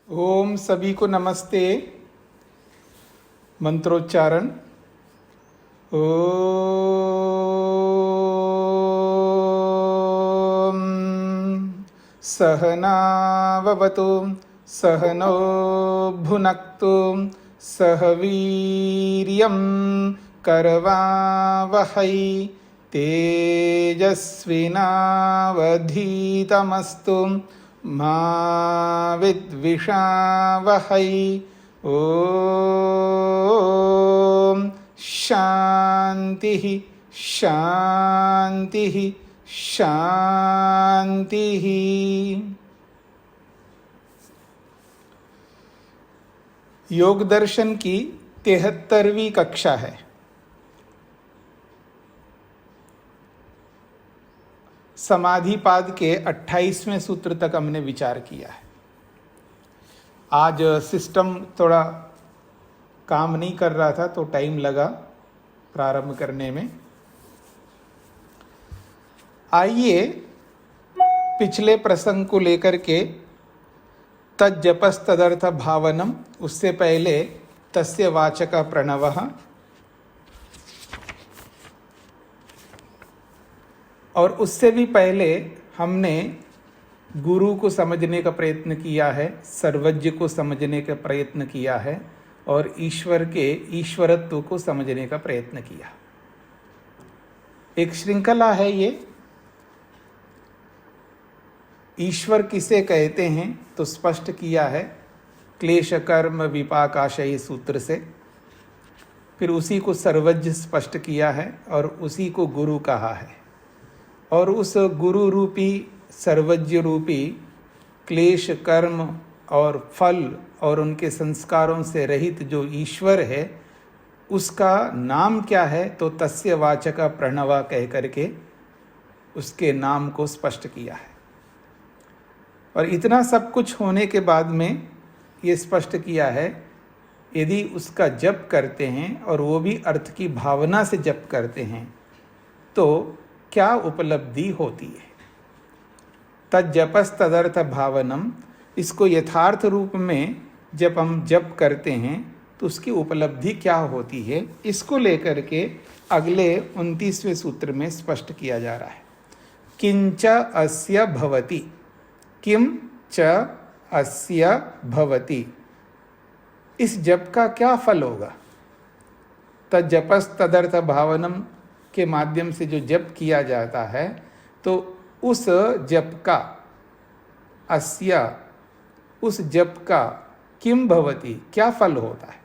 ओम सभी को नमस्ते। मंत्रोच्चारण। ओम सहनाववतु सहनो भुनक्तु सह वीर्यं करवावहै तेजस्विनावधीतमस्तु मा विद्विषावहै। ओम शांति शांति शांति। योग दर्शन की 73वीं कक्षा है। समाधिपाद के 28वें सूत्र तक हमने विचार किया है। आज सिस्टम थोड़ा काम नहीं कर रहा था तो टाइम लगा प्रारंभ करने में। आइए पिछले प्रसंग को लेकर के तज्जपस्तदर्थ भावनम, उससे पहले तस्य वाचक प्रणवः, और उससे भी पहले हमने गुरु को समझने का प्रयत्न किया है, सर्वज्ञ को समझने का प्रयत्न किया है और ईश्वर के ईश्वरत्व को समझने का प्रयत्न किया। एक श्रृंखला है ये। ईश्वर किसे कहते हैं तो स्पष्ट किया है क्लेश कर्म विपाकाशय सूत्र से। फिर उसी को सर्वज्ञ स्पष्ट किया है और उसी को गुरु कहा है। और उस गुरु रूपी सर्वज्ञ रूपी क्लेश कर्म और फल और उनके संस्कारों से रहित जो ईश्वर है उसका नाम क्या है तो तस्य वाचक प्रणव कह करके उसके नाम को स्पष्ट किया है। और इतना सब कुछ होने के बाद में ये स्पष्ट किया है यदि उसका जप करते हैं और वो भी अर्थ की भावना से जप करते हैं तो क्या उपलब्धि होती है। तज्जपस्तदर्थ भावनम, इसको यथार्थ रूप में जब हम जप करते हैं तो उसकी उपलब्धि क्या होती है, इसको लेकर के अगले 29वें सूत्र में स्पष्ट किया जा रहा है। किंच अस्य भवति, किम च अस्य भवति, इस जप का क्या फल होगा। तज्जपस्तदर्थ भावनम के माध्यम से जो जप किया जाता है तो उस जप का अस्य, उस जप का किम भवति, क्या फल होता है।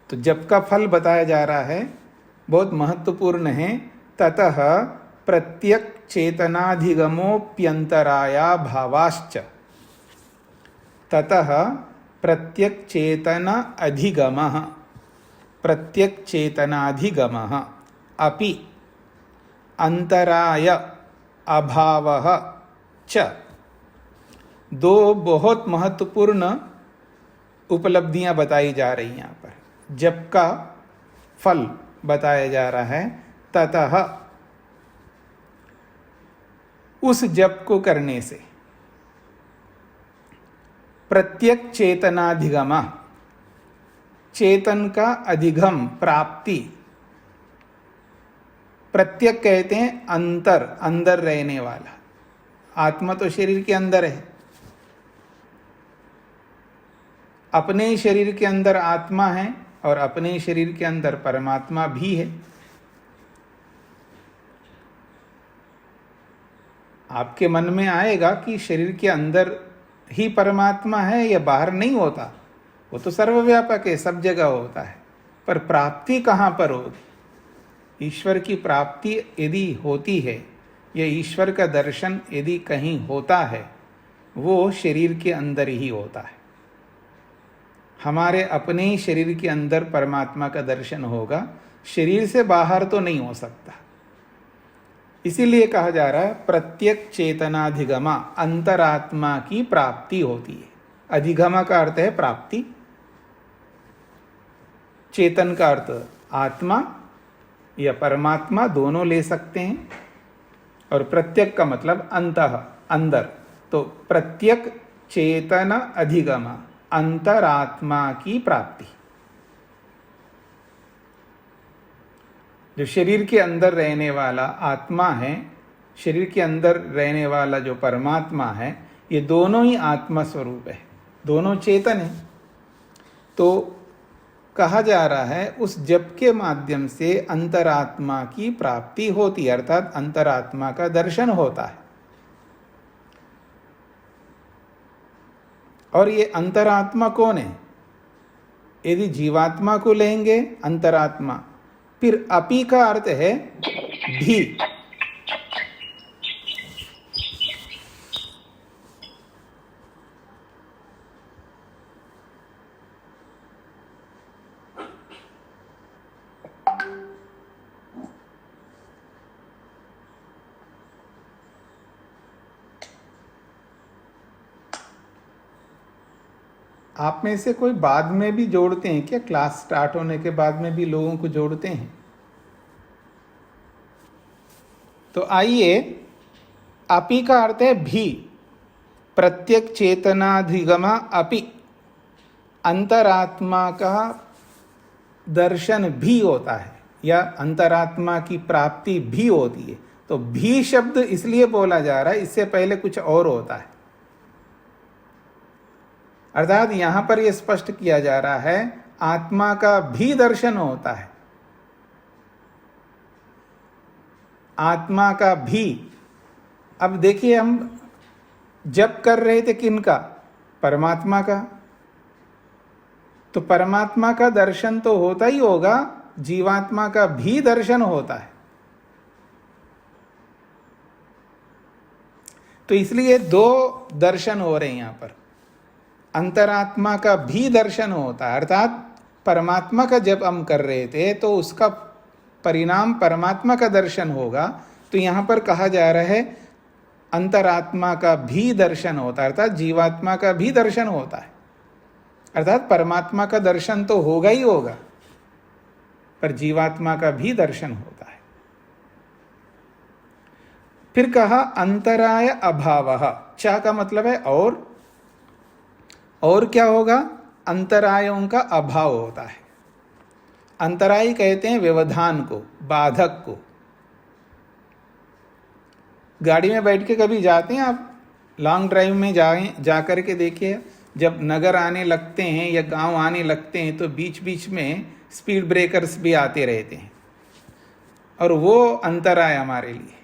तो जप का फल बताया जा रहा है, बहुत महत्वपूर्ण है। ततः प्रत्यक चेतनाधिगमोप्यंतराया भावाश्च, ततः प्रत्यक चेतना अधिगमः, प्रत्यक चेतनाधिगमः अपि अंतराय अभावः च। दो बहुत महत्वपूर्ण उपलब्धियां बताई जा रही हैं यहाँ पर। जप का फल बताया जा रहा है। ततः, उस जप को करने से प्रत्यक चेतनाधिगम, चेतन का अधिगम प्राप्ति। प्रत्यक कहते हैं अंतर, अंदर रहने वाला। आत्मा तो शरीर के अंदर है, अपने ही शरीर के अंदर आत्मा है और अपने ही शरीर के अंदर परमात्मा भी है। आपके मन में आएगा कि शरीर के अंदर ही परमात्मा है या बाहर नहीं होता, वो तो सर्वव्यापक है, सब जगह होता है। पर प्राप्ति कहाँ पर होगी। ईश्वर की प्राप्ति यदि होती है या ईश्वर का दर्शन यदि कहीं होता है वो शरीर के अंदर ही होता है। हमारे अपने ही शरीर के अंदर परमात्मा का दर्शन होगा, शरीर से बाहर तो नहीं हो सकता। इसीलिए कहा जा रहा है प्रत्यक चेतनाधिगमा, अंतरात्मा की प्राप्ति होती है। अधिगमा का अर्थ है प्राप्ति, चेतन का अर्थ आत्मा या परमात्मा, दोनों ले सकते हैं। और प्रत्यक का मतलब अंतः, अंदर। तो प्रत्यक चेतन अधिगम, अंतरात्मा की प्राप्ति। जो शरीर के अंदर रहने वाला आत्मा है, शरीर के अंदर रहने वाला जो परमात्मा है, ये दोनों ही आत्मा स्वरूप है, दोनों चेतन है। तो कहा जा रहा है उस जप के माध्यम से अंतरात्मा की प्राप्ति होती है, अर्थात अंतरात्मा का दर्शन होता है। और ये अंतरात्मा कौन है? यदि जीवात्मा को लेंगे अंतरात्मा, फिर अपि का अर्थ है भी। आप में से कोई बाद में भी जोड़ते हैं क्या? क्लास स्टार्ट होने के बाद में भी लोगों को जोड़ते हैं? तो आइए, अपि का अर्थ है भी, प्रत्यक चेतनाधिगमा अपि, अंतरात्मा का दर्शन भी होता है या अंतरात्मा की प्राप्ति भी होती है। तो भी शब्द इसलिए बोला जा रहा है, इससे पहले कुछ और होता है। अर्थात यहां पर यह स्पष्ट किया जा रहा है आत्मा का भी दर्शन होता है, आत्मा का भी। अब देखिए, हम जप कर रहे थे किनका? परमात्मा का। तो परमात्मा का दर्शन तो होता ही होगा, जीवात्मा का भी दर्शन होता है। तो इसलिए दो दर्शन हो रहे हैं यहां पर, अंतरात्मा का भी दर्शन होता है। अर्थात परमात्मा का जब हम कर रहे थे तो उसका परिणाम परमात्मा का दर्शन होगा। तो यहां पर कहा जा रहा है अंतरात्मा का भी दर्शन होता है, अर्थात जीवात्मा का भी दर्शन होता है। अर्थात परमात्मा का दर्शन तो होगा ही होगा, पर जीवात्मा का भी दर्शन होता है। फिर कहा अंतराय अभावः, चा का मतलब है और क्या होगा? अंतरायों का अभाव होता है। अंतराय कहते हैं व्यवधान को, बाधक को। गाड़ी में बैठ के कभी जाते हैं आप? लॉन्ग ड्राइव में जा करके देखिए, जब नगर आने लगते हैं या गांव आने लगते हैं तो बीच बीच में स्पीड ब्रेकर्स भी आते रहते हैं, और वो अंतराय हमारे लिए।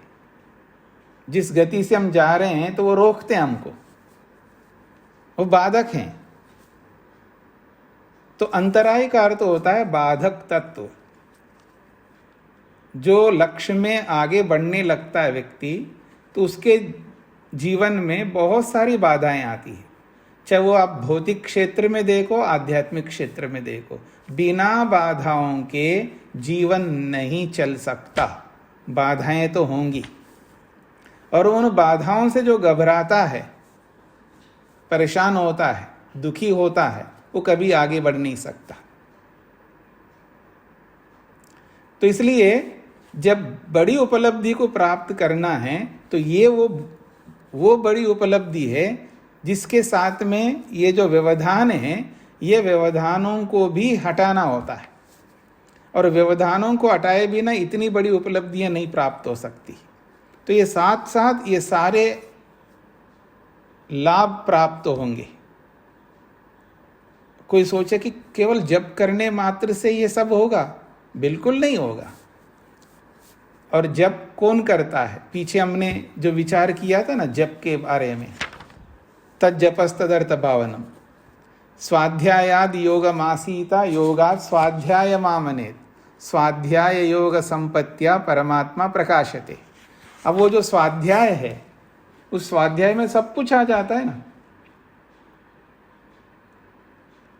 जिस गति से हम जा रहे हैं तो वो रोकते हैं हमको, वो बाधक हैं। तो अंतराय का अर्थ होता है बाधक तत्व। जो लक्ष्य में आगे बढ़ने लगता है व्यक्ति, तो उसके जीवन में बहुत सारी बाधाएं आती हैं। चाहे वो आप भौतिक क्षेत्र में देखो, आध्यात्मिक क्षेत्र में देखो, बिना बाधाओं के जीवन नहीं चल सकता। बाधाएं तो होंगी, और उन बाधाओं से जो घबराता है, परेशान होता है, दुखी होता है, वो कभी आगे बढ़ नहीं सकता। तो इसलिए जब बड़ी उपलब्धि को प्राप्त करना है तो ये वो बड़ी उपलब्धि है जिसके साथ में ये जो व्यवधान है, ये व्यवधानों को भी हटाना होता है। और व्यवधानों को हटाए बिना इतनी बड़ी उपलब्धियां नहीं प्राप्त हो सकती। तो ये साथ साथ ये सारे लाभ प्राप्त होंगे। कोई सोचे कि केवल जप करने मात्र से ये सब होगा, बिल्कुल नहीं होगा। और जप कौन करता है? पीछे हमने जो विचार किया था ना जप के बारे में, तज्जपस्तदर्थ भावनम, स्वाध्यायाद योगमासीता योगात् स्वाध्याय मामनेत, स्वाध्याय योग संपत्त्या परमात्मा प्रकाशते। अब वो जो स्वाध्याय है, उस स्वाध्याय में सब कुछ आ जाता है ना।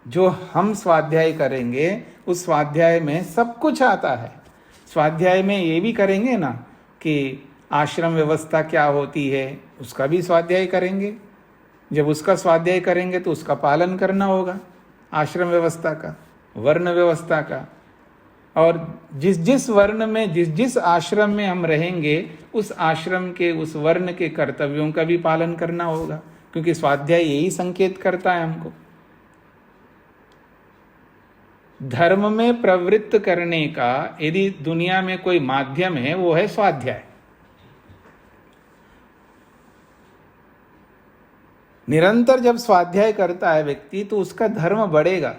जो हम स्वाध्याय करेंगे उस स्वाध्याय में सब कुछ आता है। स्वाध्याय में ये भी करेंगे ना कि आश्रम व्यवस्था क्या होती है, उसका भी स्वाध्याय करेंगे। जब उसका स्वाध्याय करेंगे तो उसका पालन करना होगा, आश्रम व्यवस्था का, वर्ण व्यवस्था का। और जिस जिस वर्ण में, जिस जिस आश्रम में हम रहेंगे, उस आश्रम के, उस वर्ण के कर्तव्यों का भी पालन करना होगा, क्योंकि स्वाध्याय यही संकेत करता है हमको। धर्म में प्रवृत्त करने का यदि दुनिया में कोई माध्यम है वो है स्वाध्याय। निरंतर जब स्वाध्याय करता है व्यक्ति तो उसका धर्म बढ़ेगा,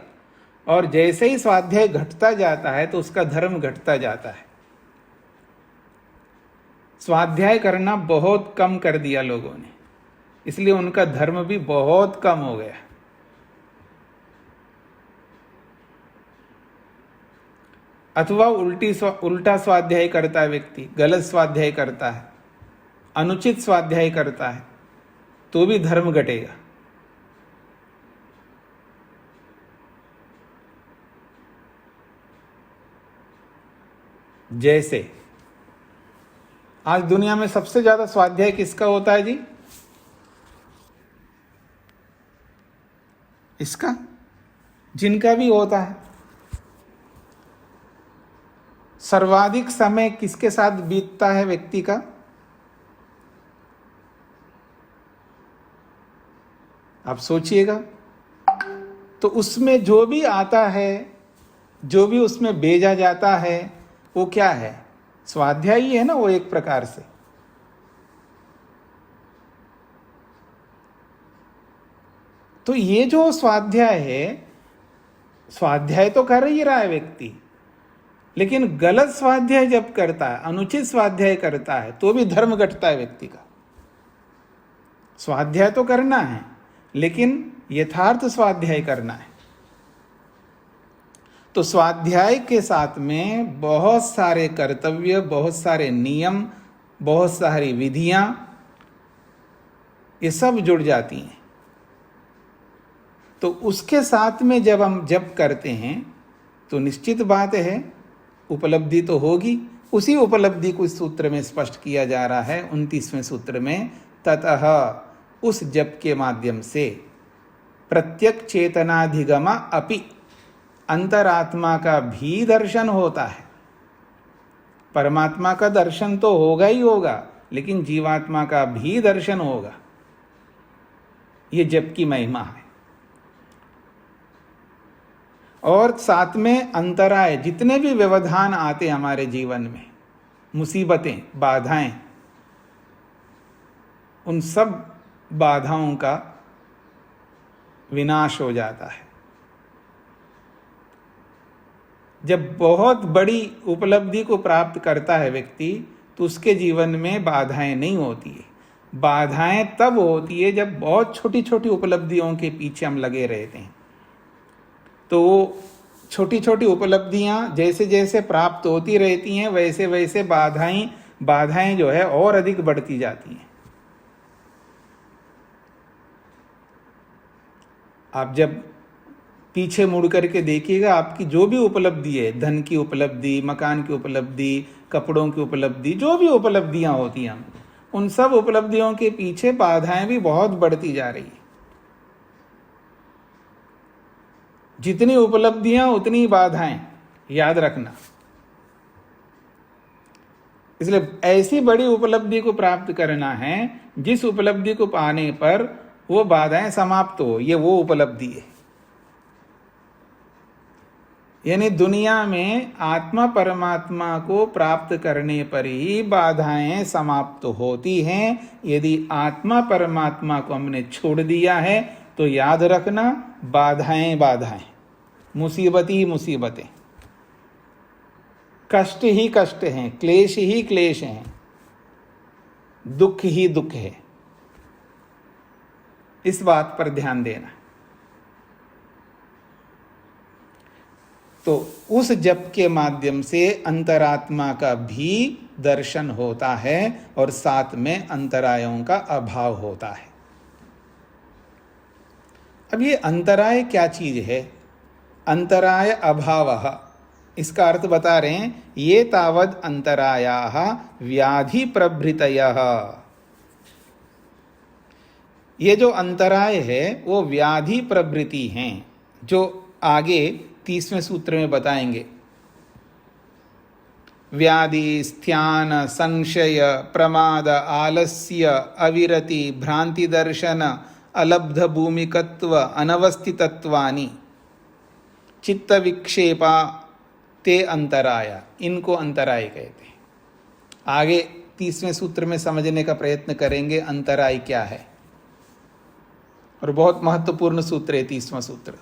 और जैसे ही स्वाध्याय घटता जाता है तो उसका धर्म घटता जाता है। स्वाध्याय करना बहुत कम कर दिया लोगों ने, इसलिए उनका धर्म भी बहुत कम हो गया। अथवा उल्टा स्वाध्याय करता है व्यक्ति, गलत स्वाध्याय करता है, अनुचित स्वाध्याय करता है, तो भी धर्म घटेगा। जैसे आज दुनिया में सबसे ज्यादा स्वाध्याय किसका होता है जी? इसका, जिनका भी होता है। सर्वाधिक समय किसके साथ बीतता है व्यक्ति का? आप सोचिएगा। तो उसमें जो भी आता है, जो भी उसमें भेजा जाता है, वो क्या है? स्वाध्याय ही है ना वो, एक प्रकार से। तो ये जो स्वाध्याय है, स्वाध्याय तो कर ही रहा है व्यक्ति, लेकिन गलत स्वाध्याय जब करता है, अनुचित स्वाध्याय करता है, तो भी धर्म घटता है व्यक्ति का। स्वाध्याय तो करना है, लेकिन यथार्थ स्वाध्याय करना है। तो स्वाध्याय के साथ में बहुत सारे कर्तव्य, बहुत सारे नियम, बहुत सारी विधियां, ये सब जुड़ जाती हैं। तो उसके साथ में जब हम जप करते हैं तो निश्चित बात है उपलब्धि तो होगी। उसी उपलब्धि को इस सूत्र में स्पष्ट किया जा रहा है 29वें सूत्र में। ततः उस जप के माध्यम से प्रत्यक चेतनाधिगम अपि, अंतरात्मा का भी दर्शन होता है। परमात्मा का दर्शन तो होगा ही होगा, लेकिन जीवात्मा का भी दर्शन होगा। ये जप की महिमा है। और साथ में अंतराय, जितने भी व्यवधान आते हमारे जीवन में, मुसीबतें, बाधाएं, उन सब बाधाओं का विनाश हो जाता है। जब बहुत बड़ी उपलब्धि को प्राप्त करता है व्यक्ति, तो उसके जीवन में बाधाएं नहीं होती है। बाधाएं तब होती है जब बहुत छोटी छोटी उपलब्धियों के पीछे हम लगे रहते हैं। तो छोटी छोटी उपलब्धियां जैसे जैसे प्राप्त होती रहती हैं, वैसे वैसे बाधाएं जो है और अधिक बढ़ती जाती हैं। आप जब पीछे मुड़ करके देखिएगा, आपकी जो भी उपलब्धि है, धन की उपलब्धि, मकान की उपलब्धि, कपड़ों की उपलब्धि, जो भी उपलब्धियां होती हैं, उन सब उपलब्धियों के पीछे बाधाएं भी बहुत बढ़ती जा रही है। जितनी उपलब्धियां उतनी बाधाएं, याद रखना। इसलिए ऐसी बड़ी उपलब्धि को प्राप्त करना है जिस उपलब्धि को पाने पर वो बाधाएं समाप्त हो, ये वो उपलब्धि है। यानी दुनिया में आत्मा परमात्मा को प्राप्त करने पर ही बाधाएं समाप्त होती हैं। यदि आत्मा परमात्मा को हमने छोड़ दिया है तो याद रखना, बाधाएं, मुसीबत ही मुसीबतें, कष्ट ही कष्ट हैं, क्लेश ही क्लेश हैं, दुख ही दुख है। इस बात पर ध्यान देना। तो उस जप के माध्यम से अंतरात्मा का भी दर्शन होता है और साथ में अंतरायों का अभाव होता है। अब ये अंतराय क्या चीज है? अंतराय अभावः, इसका अर्थ बता रहे हैं, ये तावद अंतरायाः व्याधि प्रभृतयः। ये जो अंतराय है वो व्याधि प्रभृति हैं, जो आगे 30वें सूत्र में बताएंगे। व्याधि, स्थान, संशय, प्रमाद, आलस्य, अविरति, भ्रांति दर्शन, अलब्ध भूमिकत्व अनवस्थितत्वानि चित्त विक्षेपा ते अंतराया, इनको अंतराय कहते हैं। आगे 30वें सूत्र में समझने का प्रयत्न करेंगे अंतराय क्या है, और बहुत महत्वपूर्ण सूत्र है 30वां सूत्र।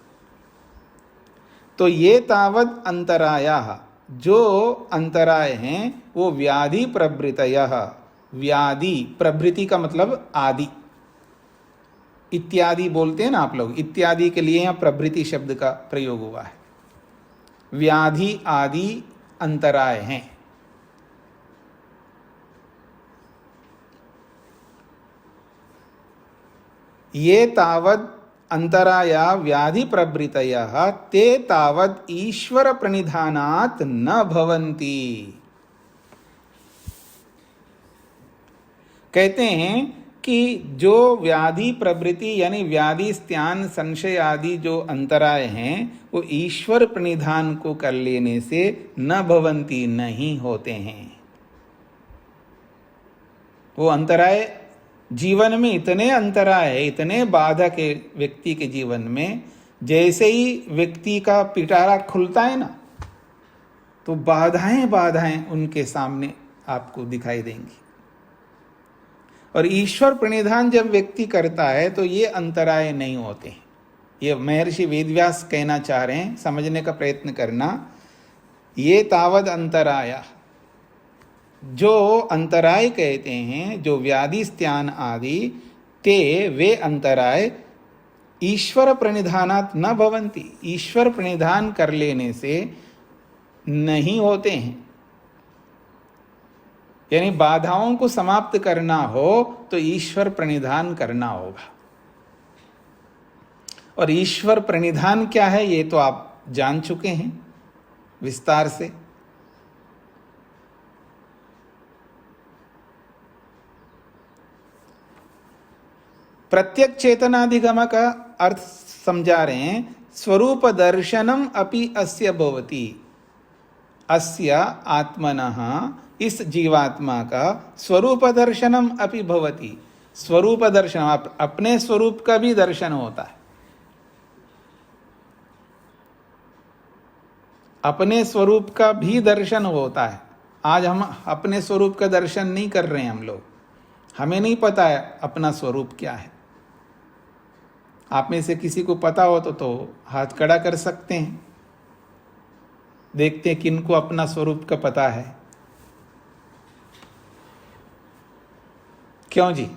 तो ये तावद अंतराया, जो अंतराय हैं वो व्याधि प्रभृतयः, व्याधि प्रभृति का मतलब आदि, इत्यादि बोलते हैं ना आप लोग, इत्यादि के लिए यहाँ प्रभृति शब्द का प्रयोग हुआ है। व्याधि आदि अंतराय हैं। ये तावद अंतराया व्याधि प्रभृतयः ते तावद ईश्वर प्रणिधानात् न भवन्ति। कहते हैं कि जो व्याधि प्रवृत्ति यानी व्याधि स्थान संशय आदि जो अंतराय हैं वो ईश्वर प्रणिधान को कर लेने से न भवन्ति, नहीं होते हैं। वो अंतराय जीवन में इतने अंतराय है, इतने बाधक है व्यक्ति के जीवन में, जैसे ही व्यक्ति का पिटारा खुलता है ना तो बाधाएं बाधाएं उनके सामने आपको दिखाई देंगी। और ईश्वर प्रणिधान जब व्यक्ति करता है तो ये अंतराय नहीं होते हैं। ये महर्षि वेदव्यास कहना चाह रहे हैं, समझने का प्रयत्न करना। ये तावद अंतराया, जो अंतराय कहते हैं, जो व्याधि स्थान आदि, ते वे अंतराय ईश्वर प्रणिधानात् न भवन्ति, ईश्वर प्रणिधान कर लेने से नहीं होते हैं। यानी बाधाओं को समाप्त करना हो तो ईश्वर प्रणिधान करना होगा। और ईश्वर प्रणिधान क्या है ये तो आप जान चुके हैं विस्तार से। प्रत्यक चेतनाधिगम का अर्थ समझा रहे हैं। स्वरूप दर्शनम अपि अस्य भवति, अस्य आत्मनः, इस जीवात्मा का स्वरूप दर्शनम अपि भवति, स्वरूप दर्शन, अपने स्वरूप का भी दर्शन होता है। अपने स्वरूप का भी दर्शन होता है। आज हम अपने स्वरूप का दर्शन नहीं कर रहे हैं हम लोग, हमें नहीं पता है अपना स्वरूप क्या है। आप में से किसी को पता हो तो हाथ खड़ा कर सकते हैं, देखते हैं किनको अपना स्वरूप का पता है। क्यों जी?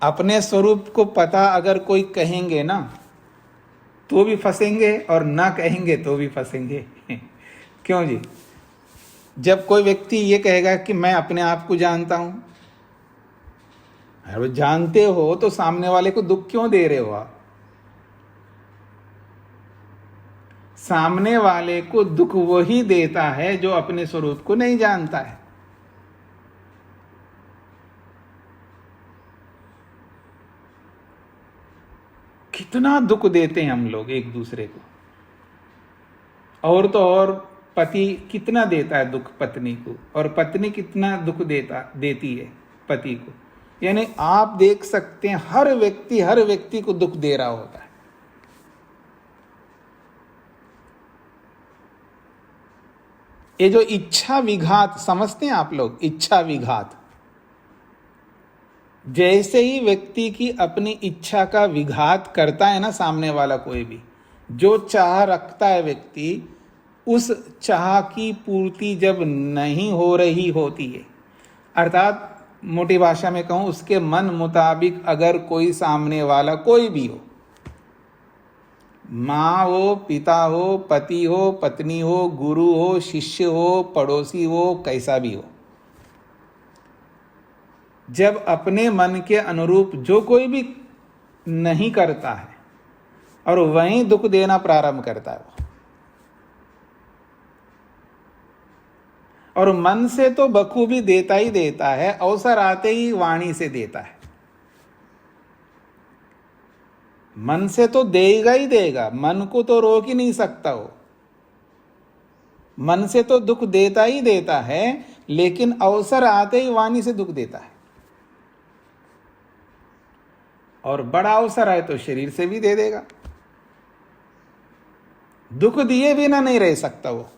अपने स्वरूप को पता अगर कोई कहेंगे ना तो भी फंसेंगे, और ना कहेंगे तो भी फंसेंगे। क्यों जी? जब कोई व्यक्ति ये कहेगा कि मैं अपने आप को जानता हूं, अरे जानते हो तो सामने वाले को दुख क्यों दे रहे हो आप? सामने वाले को दुख वही देता है जो अपने स्वरूप को नहीं जानता है। कितना दुख देते हैं हम लोग एक दूसरे को, और तो और पति कितना देता है दुख पत्नी को, और पत्नी कितना दुख देती है पति को। यानी आप देख सकते हैं हर व्यक्ति को दुख दे रहा होता है। ये जो इच्छा विघात समझते हैं आप लोग, इच्छा विघात, जैसे ही व्यक्ति की अपनी इच्छा का विघात करता है ना सामने वाला, कोई भी जो चाह रखता है व्यक्ति, उस चाह की पूर्ति जब नहीं हो रही होती है, अर्थात मोटी भाषा में कहूं उसके मन मुताबिक अगर कोई सामने वाला कोई भी हो, माँ हो, पिता हो, पति हो, पत्नी हो, गुरु हो, शिष्य हो, पड़ोसी हो, कैसा भी हो, जब अपने मन के अनुरूप जो कोई भी नहीं करता है और वहीं दुख देना प्रारंभ करता है, और मन से तो बखूबी देता ही देता है, अवसर आते ही वाणी से देता है। मन से तो देगा ही देगा, मन को तो रोक ही नहीं सकता वो। मन से तो दुख देता ही देता है, लेकिन अवसर आते ही वाणी से दुख देता है। और बड़ा अवसर आए तो शरीर से भी दे देगा। दुख दिए बिना नहीं रह सकता वो।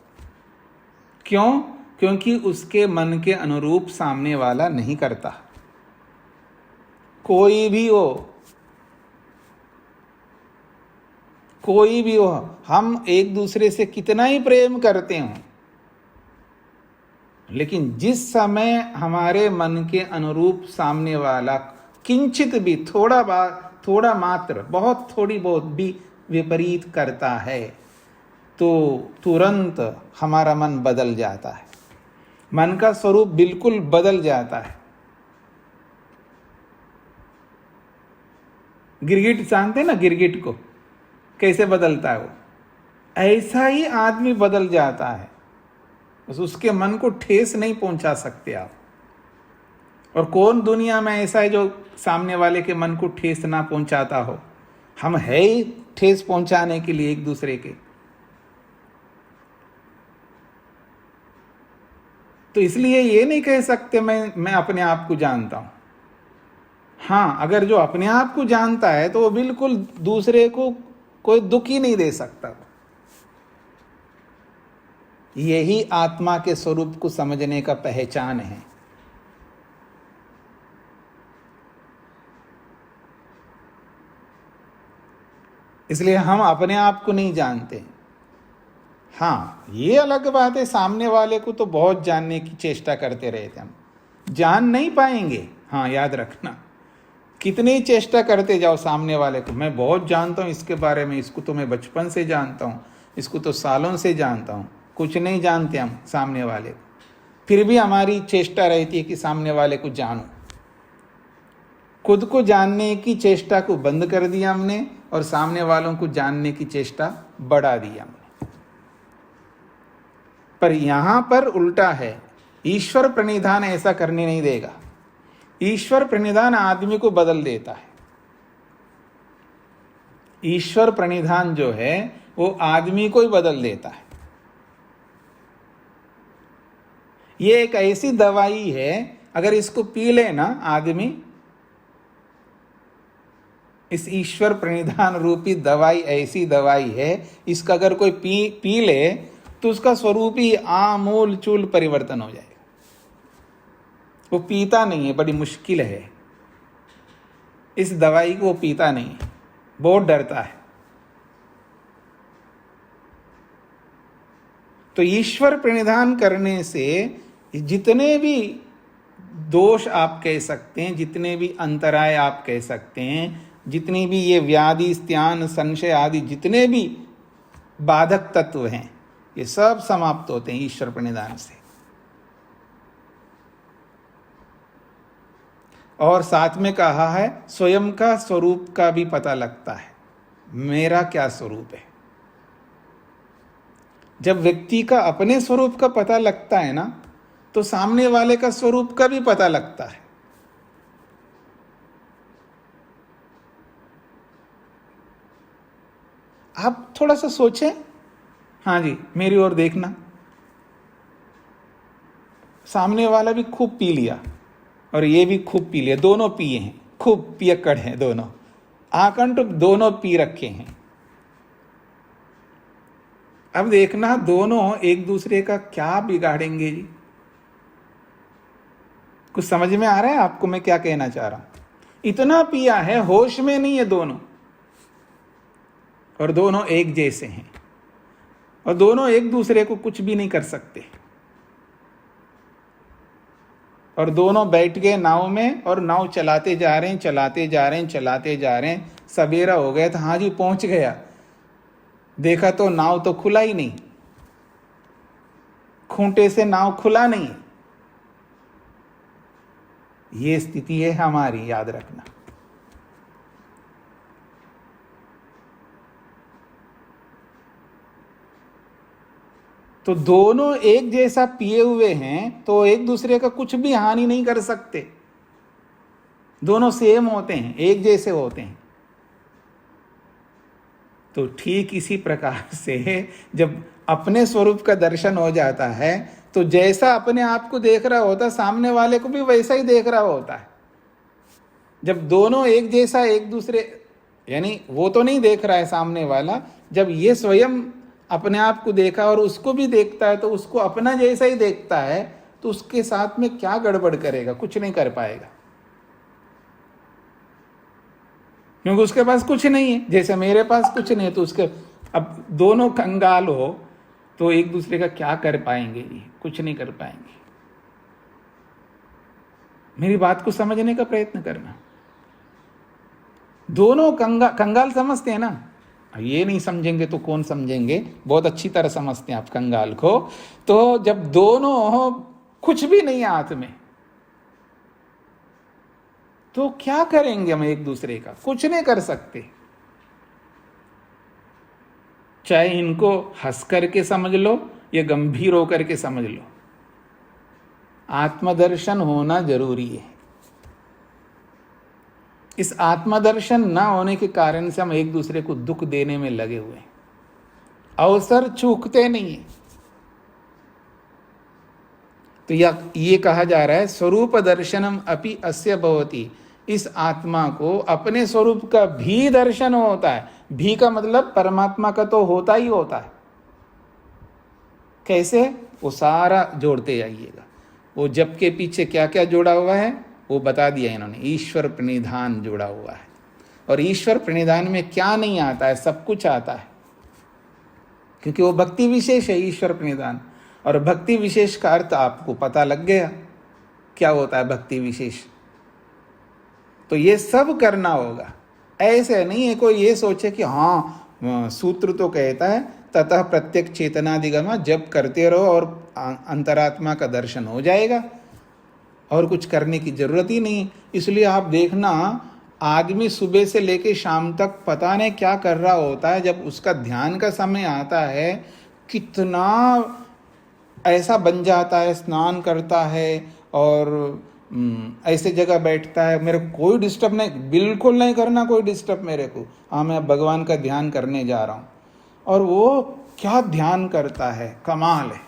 क्यों? क्योंकि उसके मन के अनुरूप सामने वाला नहीं करता। कोई भी हो, कोई भी हो, हम एक दूसरे से कितना ही प्रेम करते हो, लेकिन जिस समय हमारे मन के अनुरूप सामने वाला किंचित भी थोड़ा मात्र, बहुत थोड़ी बहुत भी विपरीत करता है, तो तुरंत हमारा मन बदल जाता है। मन का स्वरूप बिल्कुल बदल जाता है। गिरगिट जानते हैं ना, गिरगिट को कैसे बदलता है वो? ऐसा ही आदमी बदल जाता है। बस उसके मन को ठेस नहीं पहुंचा सकते आप। और कौन दुनिया में ऐसा है जो सामने वाले के मन को ठेस ना पहुंचाता हो? हम है ही ठेस पहुंचाने के लिए एक दूसरे के। तो इसलिए ये नहीं कह सकते मैं अपने आप को जानता हूं। हाँ, अगर जो अपने आप को जानता है तो वो बिल्कुल दूसरे को कोई दुख ही नहीं दे सकता। यही आत्मा के स्वरूप को समझने का पहचान है। इसलिए हम अपने आप को नहीं जानते। हाँ, ये अलग बात है, सामने वाले को तो बहुत जानने की चेष्टा करते रहते हम, जान नहीं पाएंगे। हाँ, याद रखना, कितनी चेष्टा करते जाओ सामने वाले को, मैं बहुत जानता हूँ इसके बारे में, इसको तो मैं बचपन से जानता हूँ, इसको तो सालों से जानता हूँ, कुछ नहीं जानते हम सामने वाले को। फिर भी हमारी चेष्टा रहती है कि सामने वाले को जानूं। खुद को जानने की चेष्टा को बंद कर दिया हमने और सामने वालों को जानने की चेष्टा बढ़ा दिया हमने। पर यहां पर उल्टा है, ईश्वर प्रणिधान ऐसा करने नहीं देगा। ईश्वर प्रणिधान आदमी को बदल देता है। ईश्वर प्रणिधान जो है वो आदमी को ही बदल देता है। ये एक ऐसी दवाई है, अगर इसको पी ले ना आदमी, इस ईश्वर प्रणिधान रूपी दवाई ऐसी दवाई है, इसका अगर कोई पी ले तो उसका स्वरूप ही आमूल चूल परिवर्तन हो जाएगा। वो पीता नहीं है, बड़ी मुश्किल है इस दवाई को, वो पीता नहीं है, बहुत डरता है। तो ईश्वर प्रणिधान करने से जितने भी दोष आप कह सकते हैं, जितने भी अंतराय आप कह सकते हैं, जितनी भी ये व्याधि, स्त्यान, संशय आदि जितने भी बाधक तत्व हैं, ये सब समाप्त होते हैं ईश्वर प्रणिधान से। और साथ में कहा है, स्वयं का स्वरूप का भी पता लगता है, मेरा क्या स्वरूप है। जब व्यक्ति का अपने स्वरूप का पता लगता है ना, तो सामने वाले का स्वरूप का भी पता लगता है। आप थोड़ा सा सोचें। हाँ जी, मेरी ओर देखना। सामने वाला भी खूब पी लिया और ये भी खूब पी लिया, दोनों पिए हैं, खूब पियक्कड़ हैं दोनों, आकंठ दोनों पी रखे हैं। अब देखना दोनों एक दूसरे का क्या बिगाड़ेंगे जी। कुछ समझ में आ रहा है आपको मैं क्या कहना चाह रहा हूं? इतना पिया है, होश में नहीं है दोनों, और दोनों एक जैसे हैं, और दोनों एक दूसरे को कुछ भी नहीं कर सकते, और दोनों बैठ गए नाव में और नाव चलाते जा रहे हैं, चलाते जा रहे हैं, चलाते जा रहे हैं। सवेरा हो गया था, हाँ जी पहुंच गया, देखा तो नाव तो खुला ही नहीं, खूंटे से नाव खुला नहीं। ये स्थिति है हमारी, याद रखना। तो दोनों एक जैसा पिए हुए हैं तो एक दूसरे का कुछ भी हानि नहीं कर सकते, दोनों सेम होते हैं, एक जैसे होते हैं। तो ठीक इसी प्रकार से जब अपने स्वरूप का दर्शन हो जाता है, तो जैसा अपने आप को देख रहा होता, सामने वाले को भी वैसा ही देख रहा होता है। जब दोनों एक जैसा एक दूसरे, यानी वो तो नहीं देख रहा है सामने वाला, जब ये स्वयं अपने आप को देखा और उसको भी देखता है तो उसको अपना जैसा ही देखता है, तो उसके साथ में क्या गड़बड़ करेगा? कुछ नहीं कर पाएगा, क्योंकि उसके पास कुछ नहीं है। जैसे मेरे पास कुछ नहीं है, तो उसके, अब दोनों कंगाल हो तो एक दूसरे का क्या कर पाएंगे? कुछ नहीं कर पाएंगे। मेरी बात को समझने का प्रयत्न करना। दोनों कंगाल समझते हैं ना, ये नहीं समझेंगे तो कौन समझेंगे? बहुत अच्छी तरह समझते हैं आप कंगाल को। तो जब दोनों कुछ भी नहीं है हाथ में, तो क्या करेंगे हम एक दूसरे का? कुछ नहीं कर सकते। चाहे इनको हंस करके समझ लो या गंभीर होकर के समझ लो, आत्मदर्शन होना जरूरी है। इस आत्मदर्शन ना होने के कारण से हम एक दूसरे को दुख देने में लगे हुए हैं, अवसर चूकते नहीं है। तो ये कहा जा रहा है स्वरूप दर्शनम अपि अस्य भवति, इस आत्मा को अपने स्वरूप का भी दर्शन होता है। भी का मतलब परमात्मा का तो होता ही होता है। कैसे? वो सारा जोड़ते जाइएगा। वो जप के पीछे क्या क्या जोड़ा हुआ है वो बता दिया इन्होंने। ईश्वर प्रणिधान जोड़ा हुआ है, और ईश्वर प्रणिधान में क्या नहीं आता है? सब कुछ आता है, क्योंकि वो भक्ति विशेष है ईश्वर प्रणिधान। और भक्ति विशेष का अर्थ आपको पता लग गया क्या होता है भक्ति विशेष। तो ये सब करना होगा। ऐसे नहीं है कोई ये सोचे कि हाँ सूत्र तो कहता है ततः प्रत्येक चेतनादिगम, जब करते रहो और अंतरात्मा का दर्शन हो जाएगा और कुछ करने की जरूरत ही नहीं। इसलिए आप देखना, आदमी सुबह से लेकर शाम तक पता नहीं क्या कर रहा होता है, जब उसका ध्यान का समय आता है कितना ऐसा बन जाता है, स्नान करता है और ऐसे जगह बैठता है, मेरे को कोई डिस्टर्ब नहीं, बिल्कुल नहीं करना कोई डिस्टर्ब मेरे को, हाँ मैं भगवान का ध्यान करने जा रहा हूँ। और वो क्या ध्यान करता है, कमाल है,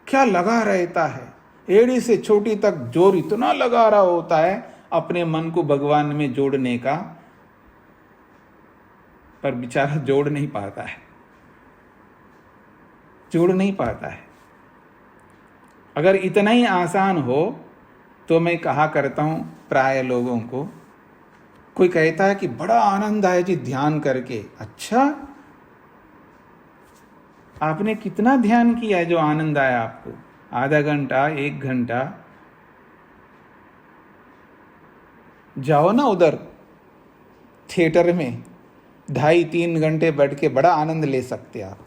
क्या लगा रहता है, एड़ी से छोटी तक जोर इतना लगा रहा होता है अपने मन को भगवान में जोड़ने का, पर बेचारा जोड़ नहीं पाता है, जोड़ नहीं पाता है। अगर इतना ही आसान हो तो मैं कहा करता हूं प्राय लोगों को, कोई कहता है कि बड़ा आनंद आया जी ध्यान करके, अच्छा आपने कितना ध्यान किया है जो आनंद आया आपको? आधा घंटा, 1 घंटा? जाओ ना उधर थिएटर में, 2.5-3 घंटे बैठ के बड़ा आनंद ले सकते आप।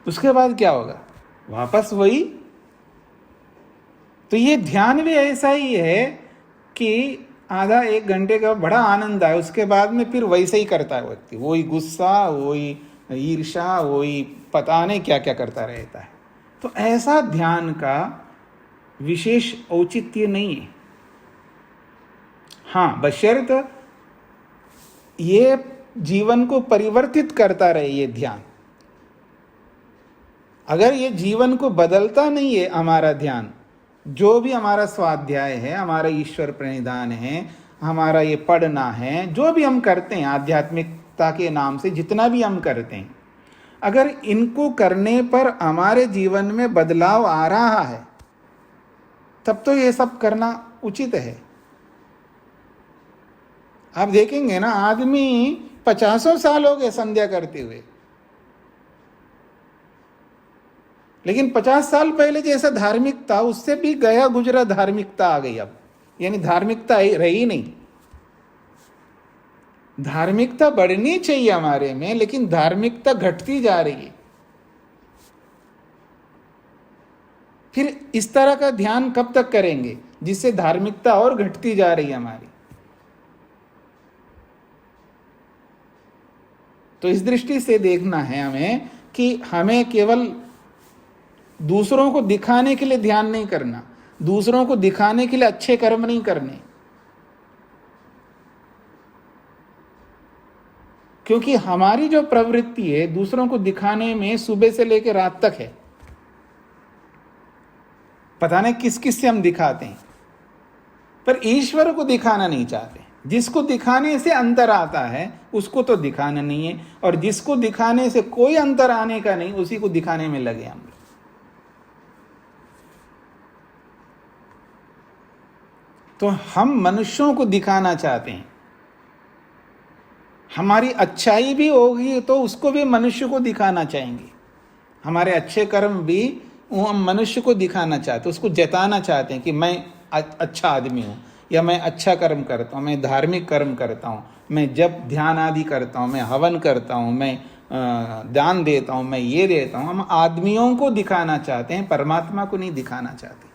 उसके बाद क्या होगा? वापस वही। तो ये ध्यान भी ऐसा ही है कि आधा 1 घंटे का बड़ा आनंद आए, उसके बाद में फिर वैसे ही करता है व्यक्ति, वही गुस्सा, वही ईर्ष्या, वही पता नहीं क्या क्या करता रहता है। तो ऐसा ध्यान का विशेष औचित्य नहीं है। हाँ, बशर्त ये जीवन को परिवर्तित करता रहे ये ध्यान। अगर ये जीवन को बदलता नहीं है हमारा ध्यान, जो भी हमारा स्वाध्याय है, हमारा ईश्वर प्रणिधान है, हमारा ये पढ़ना है, जो भी हम करते हैं आध्यात्मिकता के नाम से, जितना भी हम करते हैं, अगर इनको करने पर हमारे जीवन में बदलाव आ रहा है तब तो ये सब करना उचित है। आप देखेंगे ना, आदमी 50 साल हो गए संध्या करते हुए, लेकिन 50 साल पहले जैसा धार्मिक था उससे भी गया गुजरा धार्मिकता आ गई अब, यानी धार्मिकता रही नहीं। धार्मिकता बढ़नी चाहिए हमारे में, लेकिन धार्मिकता घटती जा रही है। फिर इस तरह का ध्यान कब तक करेंगे जिससे धार्मिकता और घटती जा रही है हमारी? तो इस दृष्टि से देखना है हमें कि हमें केवल दूसरों को दिखाने के लिए ध्यान नहीं करना, दूसरों को दिखाने के लिए अच्छे कर्म नहीं करने, क्योंकि हमारी जो प्रवृत्ति है दूसरों को दिखाने में सुबह से लेकर रात तक है। पता नहीं किस किस से हम दिखाते हैं, पर ईश्वर को दिखाना नहीं चाहते। जिसको दिखाने से अंतर आता है उसको तो दिखाना नहीं है, और जिसको दिखाने से कोई अंतर आने का नहीं उसी को दिखाने में लगे हम लोग। तो हम मनुष्यों को दिखाना चाहते हैं, हमारी अच्छाई भी होगी तो उसको भी मनुष्य को दिखाना चाहेंगे। हमारे अच्छे कर्म भी हम मनुष्य को दिखाना चाहते, उसको जताना चाहते हैं कि मैं अच्छा आदमी हूँ, या मैं अच्छा कर्म करता हूँ, मैं धार्मिक कर्म करता हूँ, मैं जब ध्यान आदि करता हूँ, मैं हवन करता हूँ, मैं दान देता हूँ, मैं ये देता हूँ। हम आदमियों को दिखाना चाहते हैं, परमात्मा को नहीं दिखाना चाहते।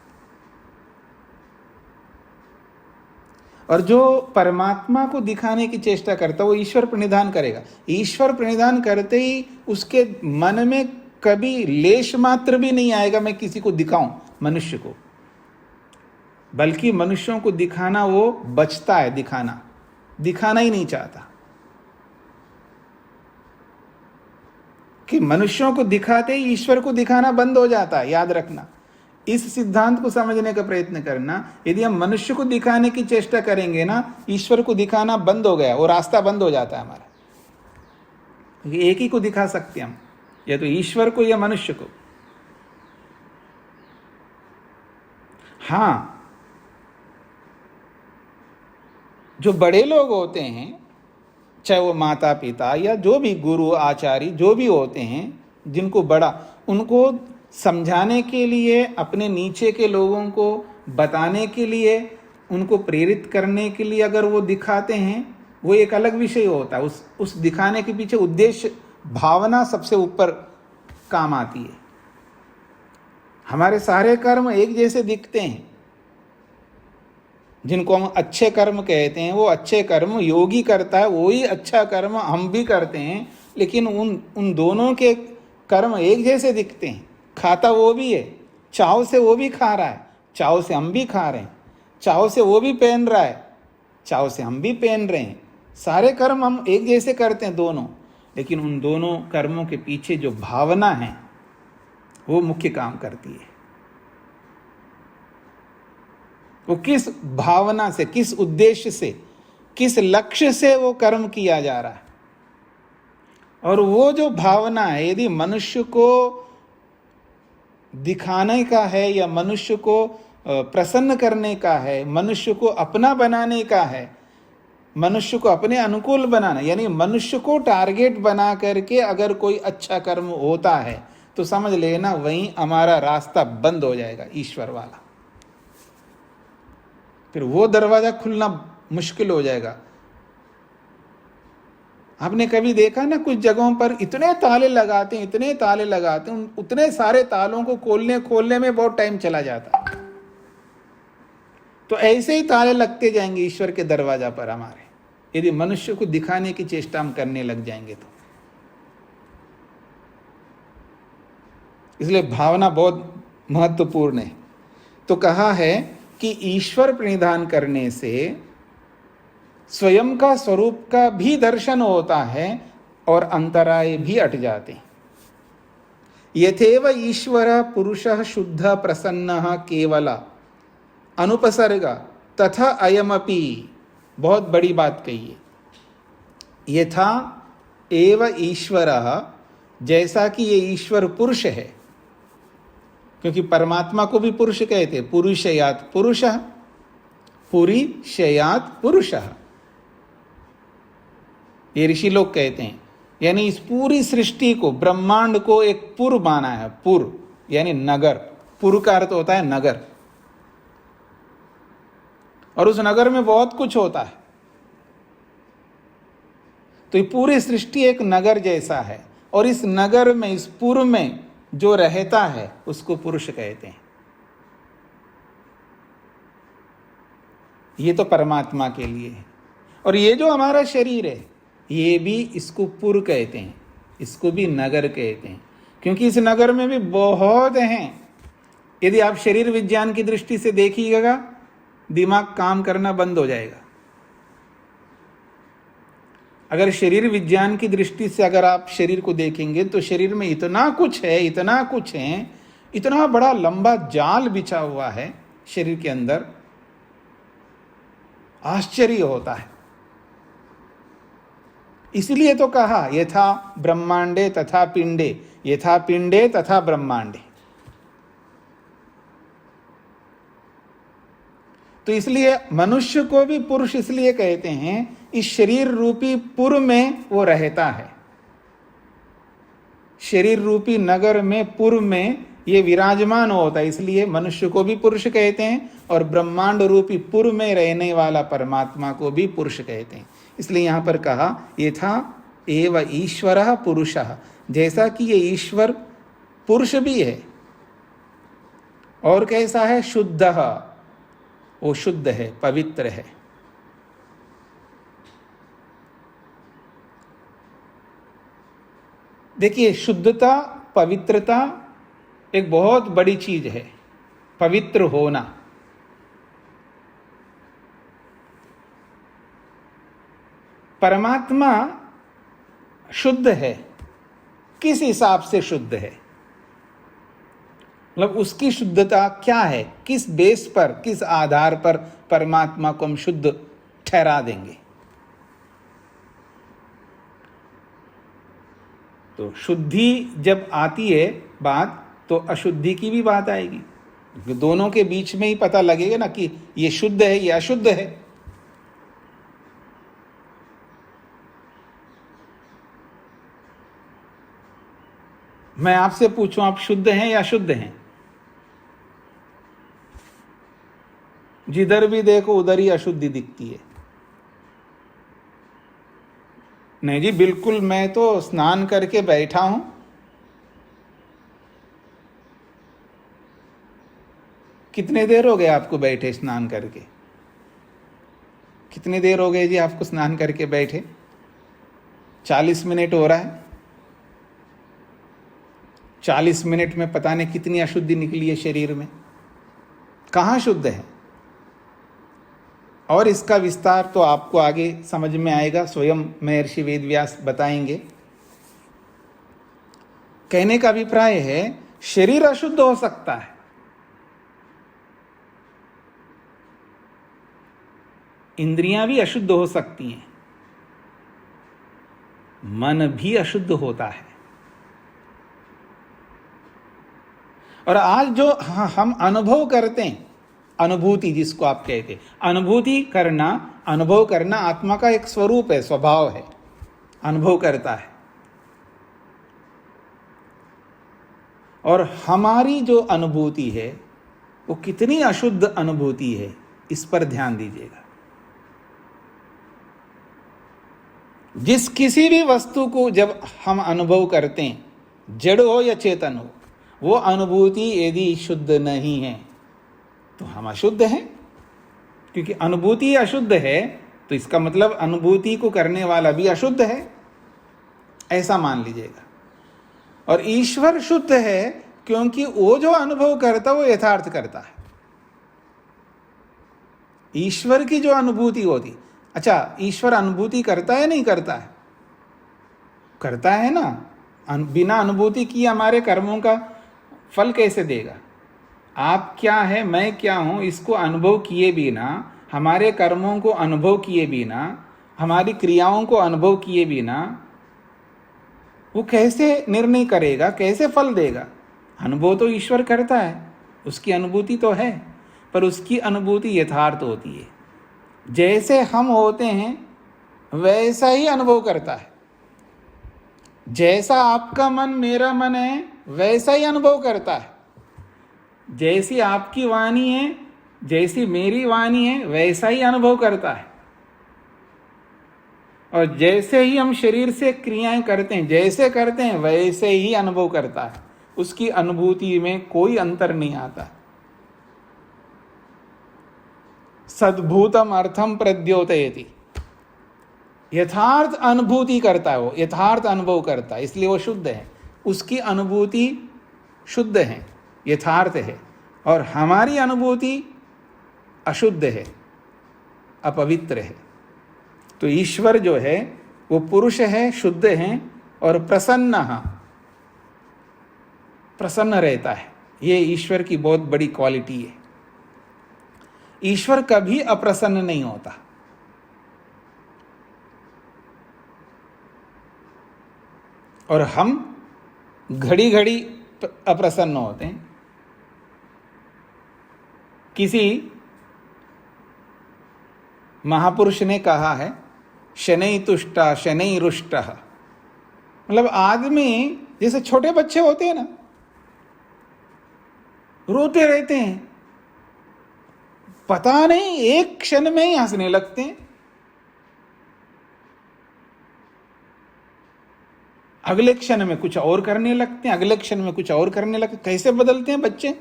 और जो परमात्मा को दिखाने की चेष्टा करता है वो ईश्वर प्रणिधान करेगा। ईश्वर प्रणिधान करते ही उसके मन में कभी लेश मात्र भी नहीं आएगा मैं किसी को दिखाऊं, मनुष्य को, बल्कि मनुष्यों को दिखाना वो बचता है, दिखाना ही नहीं चाहता। कि मनुष्यों को दिखाते ही ईश्वर को दिखाना बंद हो जाता है, याद रखना। इस सिद्धांत को समझने का प्रयत्न करना। यदि हम मनुष्य को दिखाने की चेष्टा करेंगे ना, ईश्वर को दिखाना बंद हो गया, वो रास्ता बंद हो जाता है हमारा। क्योंकि एक ही को दिखा सकते हम, या तो ईश्वर को या मनुष्य को। हाँ, जो बड़े लोग होते हैं, चाहे वो माता पिता या जो भी गुरु आचार्य जो भी होते हैं, जिनको बड़ा, उनको समझाने के लिए, अपने नीचे के लोगों को बताने के लिए, उनको प्रेरित करने के लिए अगर वो दिखाते हैं, वो एक अलग विषय होता है। उस दिखाने के पीछे उद्देश्य, भावना सबसे ऊपर काम आती है। हमारे सारे कर्म एक जैसे दिखते हैं, जिनको हम अच्छे कर्म कहते हैं, वो अच्छे कर्म योगी करता है, वही अच्छा कर्म हम भी करते हैं, लेकिन उन दोनों के कर्म एक जैसे दिखते हैं। खाता वो भी है, चाव से वो भी खा रहा है, चाव से हम भी खा रहे हैं, चाव से वो भी पहन रहा है, चाव से हम भी पहन रहे हैं। सारे कर्म हम एक जैसे करते हैं दोनों, लेकिन उन दोनों कर्मों के पीछे जो भावना है वो मुख्य काम करती है। वो किस भावना से, किस उद्देश्य से, किस लक्ष्य से वो कर्म किया जा रहा है। और वो जो भावना है, यदि मनुष्य को दिखाने का है, या मनुष्य को प्रसन्न करने का है, मनुष्य को अपना बनाने का है, मनुष्य को अपने अनुकूल बनाना, यानी मनुष्य को टारगेट बना करके अगर कोई अच्छा कर्म होता है, तो समझ लेना वहीं हमारा रास्ता बंद हो जाएगा, ईश्वर वाला। फिर वो दरवाजा खुलना मुश्किल हो जाएगा। आपने कभी देखा ना, कुछ जगहों पर इतने ताले लगाते हैं, इतने ताले लगाते हैं, उतने सारे तालों को खोलने में बहुत टाइम चला जाता है। तो ऐसे ही ताले लगते जाएंगे ईश्वर के दरवाजा पर हमारे, यदि मनुष्य को दिखाने की चेष्टा हम करने लग जाएंगे तो। इसलिए भावना बहुत महत्वपूर्ण है। तो कहा है कि ईश्वर प्रणिधान करने से स्वयं का स्वरूप का भी दर्शन होता है और अंतराय भी हट जाते हैं। यथेव ईश्वर पुरुषः शुद्ध प्रसन्नः केवल अनुपसर्ग तथा अयमपि, बहुत बड़ी बात कही है। यथा एव ईश्वरः, जैसा कि ये ईश्वर पुरुष है, क्योंकि परमात्मा को भी पुरुष कहते हैं, पुरुषयात् पुरुषः, पुरीशयात् पुरुषः, ये ऋषि लोग कहते हैं। यानी इस पूरी सृष्टि को, ब्रह्मांड को एक पुर माना है। पुर यानी नगर, पुर का अर्थ होता है नगर, और उस नगर में बहुत कुछ होता है। तो ये पूरी सृष्टि एक नगर जैसा है, और इस नगर में, इस पुर में जो रहता है उसको पुरुष कहते हैं। ये तो परमात्मा के लिए है। और ये जो हमारा शरीर है, ये भी इसको पुर कहते हैं, इसको भी नगर कहते हैं, क्योंकि इस नगर में भी बहुत हैं। यदि आप शरीर विज्ञान की दृष्टि से देखिएगा, दिमाग काम करना बंद हो जाएगा। अगर शरीर विज्ञान की दृष्टि से अगर आप शरीर को देखेंगे, तो शरीर में इतना कुछ है, इतना कुछ है, इतना बड़ा लंबा जाल बिछा हुआ है शरीर के अंदर, आश्चर्य होता है। इसलिए तो कहा यथा ब्रह्मांडे तथा पिंडे, यथा पिंडे तथा ब्रह्मांडे। तो इसलिए मनुष्य को भी पुरुष इसलिए कहते हैं, इस शरीर रूपी पुर में वो रहता है। शरीर रूपी नगर में, पुर में ये विराजमान होता है, इसलिए मनुष्य को भी पुरुष कहते हैं, और ब्रह्मांड रूपी पुर में रहने वाला परमात्मा को भी पुरुष कहते हैं। इसलिए यहां पर कहा यथा एव ईश्वरः पुरुषः, जैसा कि ये ईश्वर पुरुष भी है। और कैसा है? शुद्धः, वो शुद्ध है, पवित्र है। देखिए, शुद्धता, पवित्रता एक बहुत बड़ी चीज है, पवित्र होना। परमात्मा शुद्ध है, किस हिसाब से शुद्ध है? मतलब उसकी शुद्धता क्या है? किस बेस पर, किस आधार पर परमात्मा को हम शुद्ध ठहरा देंगे? तो शुद्धि जब आती है बात, तो अशुद्धि की भी बात आएगी। दोनों के बीच में ही पता लगेगा ना कि ये शुद्ध है, ये अशुद्ध है। मैं आपसे पूछूं, आप शुद्ध हैं या अशुद्ध हैं? जिधर भी देखो उधर ही अशुद्धि दिखती है। नहीं जी, बिल्कुल, मैं तो स्नान करके बैठा हूं। कितने देर हो गए आपको बैठे स्नान करके? कितनी देर हो गई जी आपको स्नान करके बैठे? 40 मिनट हो रहा है। 40 मिनट में पता नहीं कितनी अशुद्धि निकली है शरीर में। कहाँ शुद्ध है? और इसका विस्तार तो आपको आगे समझ में आएगा, स्वयं महर्षि वेदव्यास बताएंगे। कहने का अभिप्राय है, शरीर अशुद्ध हो सकता है, इंद्रियां भी अशुद्ध हो सकती हैं, मन भी अशुद्ध होता है। और आज जो हम अनुभव करते हैं, अनुभूति जिसको आप कहते हैं, अनुभूति करना, अनुभव करना आत्मा का एक स्वरूप है, स्वभाव है, अनुभव करता है। और हमारी जो अनुभूति है वो कितनी अशुद्ध अनुभूति है, इस पर ध्यान दीजिएगा। जिस किसी भी वस्तु को जब हम अनुभव करते हैं, जड़ हो या चेतन हो, वो अनुभूति यदि शुद्ध नहीं है तो हम अशुद्ध हैं। क्योंकि अनुभूति अशुद्ध है तो इसका मतलब अनुभूति को करने वाला भी अशुद्ध है, ऐसा मान लीजिएगा। और ईश्वर शुद्ध है क्योंकि वो जो अनुभव करता है वो यथार्थ करता है। ईश्वर की जो अनुभूति होती, अच्छा, ईश्वर अनुभूति करता है नहीं करता है? करता है ना। बिना अनुभूति की हमारे कर्मों का फल कैसे देगा? आप क्या है, मैं क्या हूं, इसको अनुभव किए बिना, हमारे कर्मों को अनुभव किए बिना, हमारी क्रियाओं को अनुभव किए बिना वो कैसे निर्णय करेगा, कैसे फल देगा? अनुभव तो ईश्वर करता है, उसकी अनुभूति तो है, पर उसकी अनुभूति यथार्थ होती है। जैसे हम होते हैं वैसा ही अनुभव करता है। जैसा आपका मन मेरा मन है वैसा ही अनुभव करता है। जैसी आपकी वाणी है, जैसी मेरी वाणी है, वैसा ही अनुभव करता है। और जैसे ही हम शरीर से क्रियाएं करते हैं, जैसे करते हैं वैसे ही अनुभव करता है। उसकी अनुभूति में कोई अंतर नहीं आता। सद्भूतम अर्थम प्रद्योतयति, यथार्थ अनुभूति करता है वो, यथार्थ अनुभव करता है, इसलिए वो शुद्ध है। उसकी अनुभूति शुद्ध है, यथार्थ है, और हमारी अनुभूति अशुद्ध है, अपवित्र है। तो ईश्वर जो है वो पुरुष है, शुद्ध है और प्रसन्न रहता है। ये ईश्वर की बहुत बड़ी क्वालिटी है। ईश्वर कभी अप्रसन्न नहीं होता। और हम घड़ी घड़ी अप्रसन्न होते हैं। किसी महापुरुष ने कहा है, शनै तुष्टा शनै रुष्टः, मतलब आदमी जैसे छोटे बच्चे होते हैं ना, रोते रहते हैं, पता नहीं एक क्षण में ही हंसने लगते हैं, अगले क्षण में कुछ और करने लगते हैं, अगले क्षण में कुछ और करने लगते हैं। कैसे बदलते हैं बच्चे,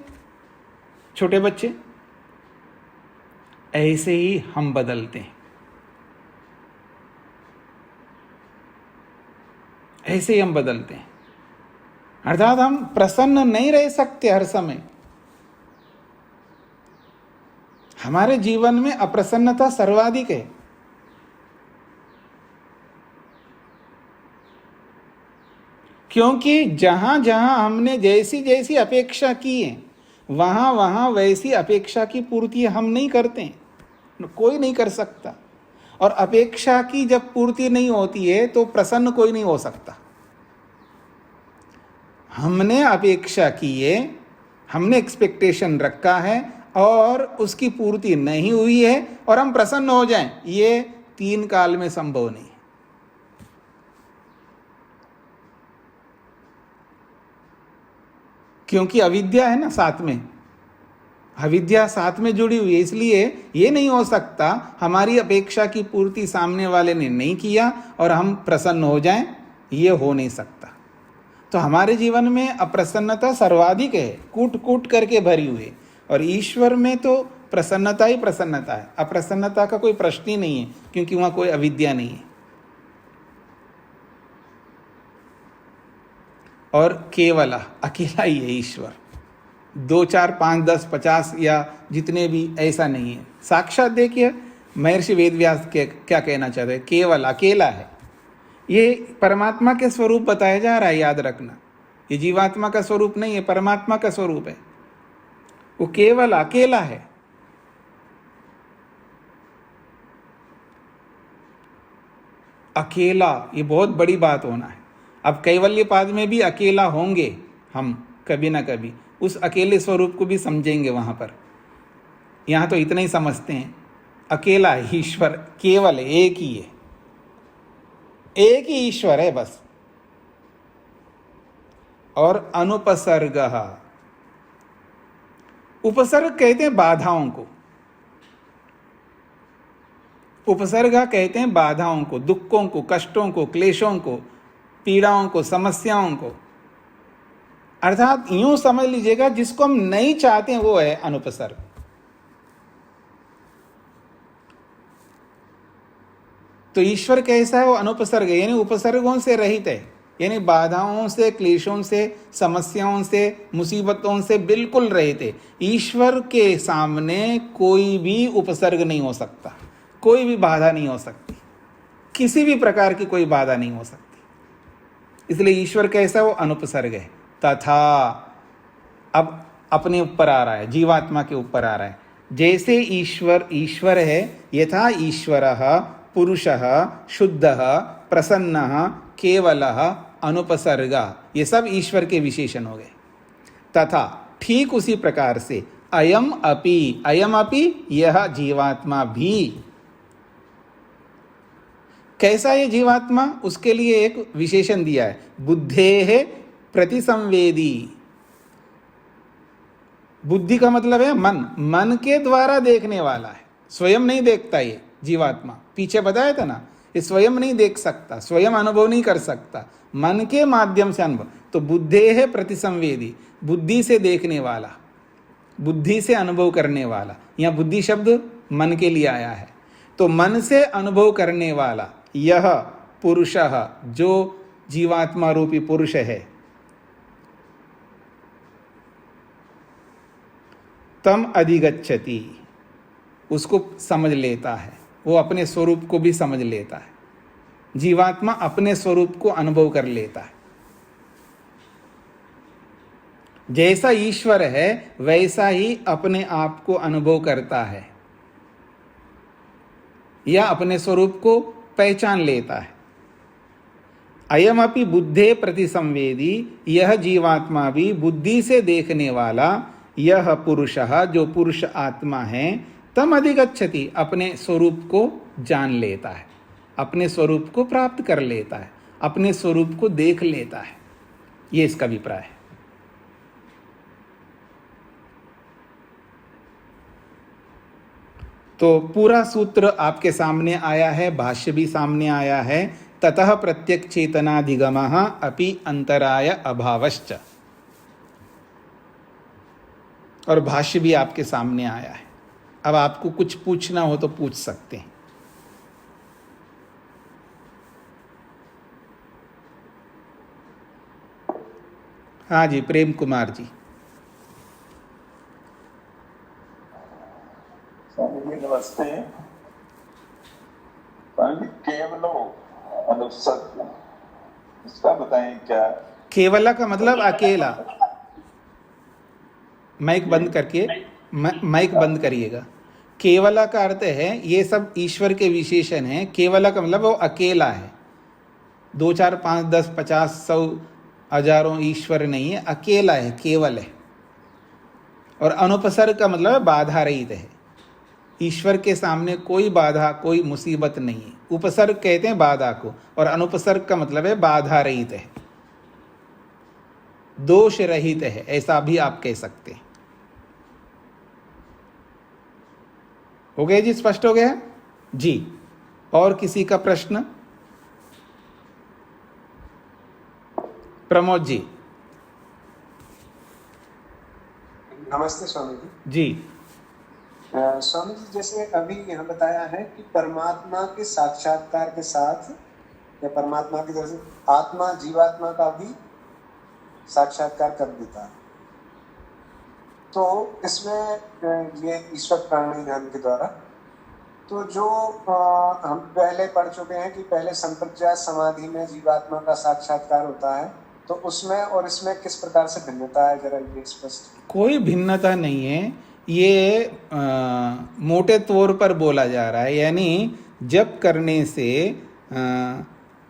छोटे बच्चे? ऐसे ही हम बदलते हैं, ऐसे ही हम बदलते हैं। अर्थात हम प्रसन्न नहीं रह सकते हर समय। हमारे जीवन में अप्रसन्नता सर्वाधिक है। क्योंकि जहां जहां हमने जैसी जैसी अपेक्षा की है, वहां वहां वैसी अपेक्षा की पूर्ति हम नहीं करते हैं, कोई नहीं कर सकता। और अपेक्षा की जब पूर्ति नहीं होती है तो प्रसन्न कोई नहीं हो सकता। हमने अपेक्षा की है, हमने एक्सपेक्टेशन रखा है और उसकी पूर्ति नहीं हुई है और हम प्रसन्न हो जाएं, ये तीन काल में संभव नहीं है। क्योंकि अविद्या है ना साथ में, अविद्या साथ में जुड़ी हुई है, इसलिए ये नहीं हो सकता हमारी अपेक्षा की पूर्ति सामने वाले ने नहीं किया और हम प्रसन्न हो जाएं, ये हो नहीं सकता। तो हमारे जीवन में अप्रसन्नता सर्वाधिक है, कूट कूट करके भरी हुई है। और ईश्वर में तो प्रसन्नता ही प्रसन्नता है, अप्रसन्नता का कोई प्रश्न ही नहीं है, क्योंकि वहां कोई अविद्या नहीं है। और केवल अकेला ही है ईश्वर, 2 4 5 10 50 या जितने भी, ऐसा नहीं है। साक्षात देखिए महर्षि वेदव्यास क्या कहना चाहते हैं, केवल अकेला है। ये परमात्मा के स्वरूप बताया जा रहा है, याद रखना। ये जीवात्मा का स्वरूप नहीं है, परमात्मा का स्वरूप है। वो केवल अकेला है। अकेला, ये बहुत बड़ी बात होना है। अब कैवल्य पाद में भी अकेला होंगे हम कभी ना कभी, उस अकेले स्वरूप को भी समझेंगे वहां पर। यहां तो इतना ही समझते हैं, अकेला ईश्वर केवल एक ही है, एक ही ईश्वर है बस। और अनुपसर्ग, उपसर्ग कहते हैं बाधाओं को, उपसर्ग कहते हैं बाधाओं को, दुखों को, कष्टों को, क्लेशों को, पीड़ाओं को, समस्याओं को। अर्थात यूं समझ लीजिएगा, जिसको हम नहीं चाहते हैं वो है अनुपसर्ग। तो ईश्वर कैसा है, वो अनुपसर्ग है, यानी उपसर्गों से रहित है, यानी बाधाओं से, क्लेशों से, समस्याओं से, मुसीबतों से बिल्कुल रहित है। ईश्वर के सामने कोई भी उपसर्ग नहीं हो सकता, कोई भी बाधा नहीं हो सकती, किसी भी प्रकार की कोई बाधा नहीं हो सकती। इसलिए ईश्वर कैसा, वो अनुपसर्ग है। तथा अब अपने ऊपर आ रहा है, जीवात्मा के ऊपर आ रहा है। जैसे ईश्वर ईश्वर है, यथा ईश्वरः पुरुषः शुद्धः प्रसन्नः केवलः अनुपसर्गः, ये सब ईश्वर के विशेषण हो गए। तथा ठीक उसी प्रकार से अयम अपि, यह जीवात्मा भी। कैसा ये जीवात्मा, उसके लिए एक विशेषण दिया है, बुद्धेः प्रतिसंवेदी। बुद्धि का मतलब है मन, मन के द्वारा देखने वाला है, स्वयं नहीं देखता ये जीवात्मा। पीछे बताया था ना, ये स्वयं नहीं देख सकता, स्वयं अनुभव नहीं कर सकता, मन के माध्यम से अनुभव। तो बुद्धेः प्रतिसंवेदी, बुद्धि से देखने वाला, बुद्धि से अनुभव करने वाला। यहाँ बुद्धि शब्द मन के लिए आया है। तो मन से अनुभव करने वाला यह पुरुषः, जो जीवात्मा रूपी पुरुष है, तम अधिगच्छति, उसको समझ लेता है, वो अपने स्वरूप को भी समझ लेता है। जीवात्मा अपने स्वरूप को अनुभव कर लेता है। जैसा ईश्वर है वैसा ही अपने आप को अनुभव करता है या अपने स्वरूप को पहचान लेता है। अयमपि बुद्धे प्रतिसंवेदी, यह जीवात्मा भी बुद्धि से देखने वाला यह पुरुषः, जो पुरुष आत्मा है, तम अधिगच्छति, अपने स्वरूप को जान लेता है, अपने स्वरूप को प्राप्त कर लेता है, अपने स्वरूप को देख लेता है। ये इसका अभिप्राय है। तो पूरा सूत्र आपके सामने आया है, भाष्य भी सामने आया है। ततः प्रत्यक चेतनाधिगमः अपि अंतराय अभावश्च, और भाष्य भी आपके सामने आया है। अब आपको कुछ पूछना हो तो पूछ सकते हैं। हाँ जी, प्रेम कुमार जी। नमस्ते। केवलो अनुपसर्ग, इसका बताएं क्या? केवला का मतलब अकेला। माइक बंद करिएगा। केवला का अर्थ है, ये सब ईश्वर के विशेषण हैं। केवला का मतलब वो अकेला है। 2 4 5 10 50 100 हजारों ईश्वर नहीं है, अकेला है, केवल है। और अनुपसर्ग का मतलब बाधा रहित है। ईश्वर के सामने कोई बाधा, कोई मुसीबत नहीं है। उपसर्ग कहते हैं बाधा को, और अनुपसर्ग का मतलब है बाधा रहित है, दोष रहित है, ऐसा भी आप कह सकते हैं। हो गया जी, स्पष्ट हो गया जी? और किसी का प्रश्न? प्रमोद जी। नमस्ते स्वामी जी। जी स्वामी जी, जैसे अभी यहाँ बताया है कि परमात्मा के साक्षात्कार के साथ, या परमात्मा की तरफ से आत्मा जीवात्मा का भी साक्षात्कार कर देता है, तो इसमें ये ईश्वर प्राणी ध्यान के द्वारा, तो जो हम पहले पढ़ चुके हैं कि पहले संप्रज्ञात समाधि में जीवात्मा का साक्षात्कार होता है, तो उसमें और इसमें किस प्रकार से भिन्नता है, जरा ये स्पष्ट। कोई भिन्नता नहीं है। ये मोटे तौर पर बोला जा रहा है, यानी जप करने से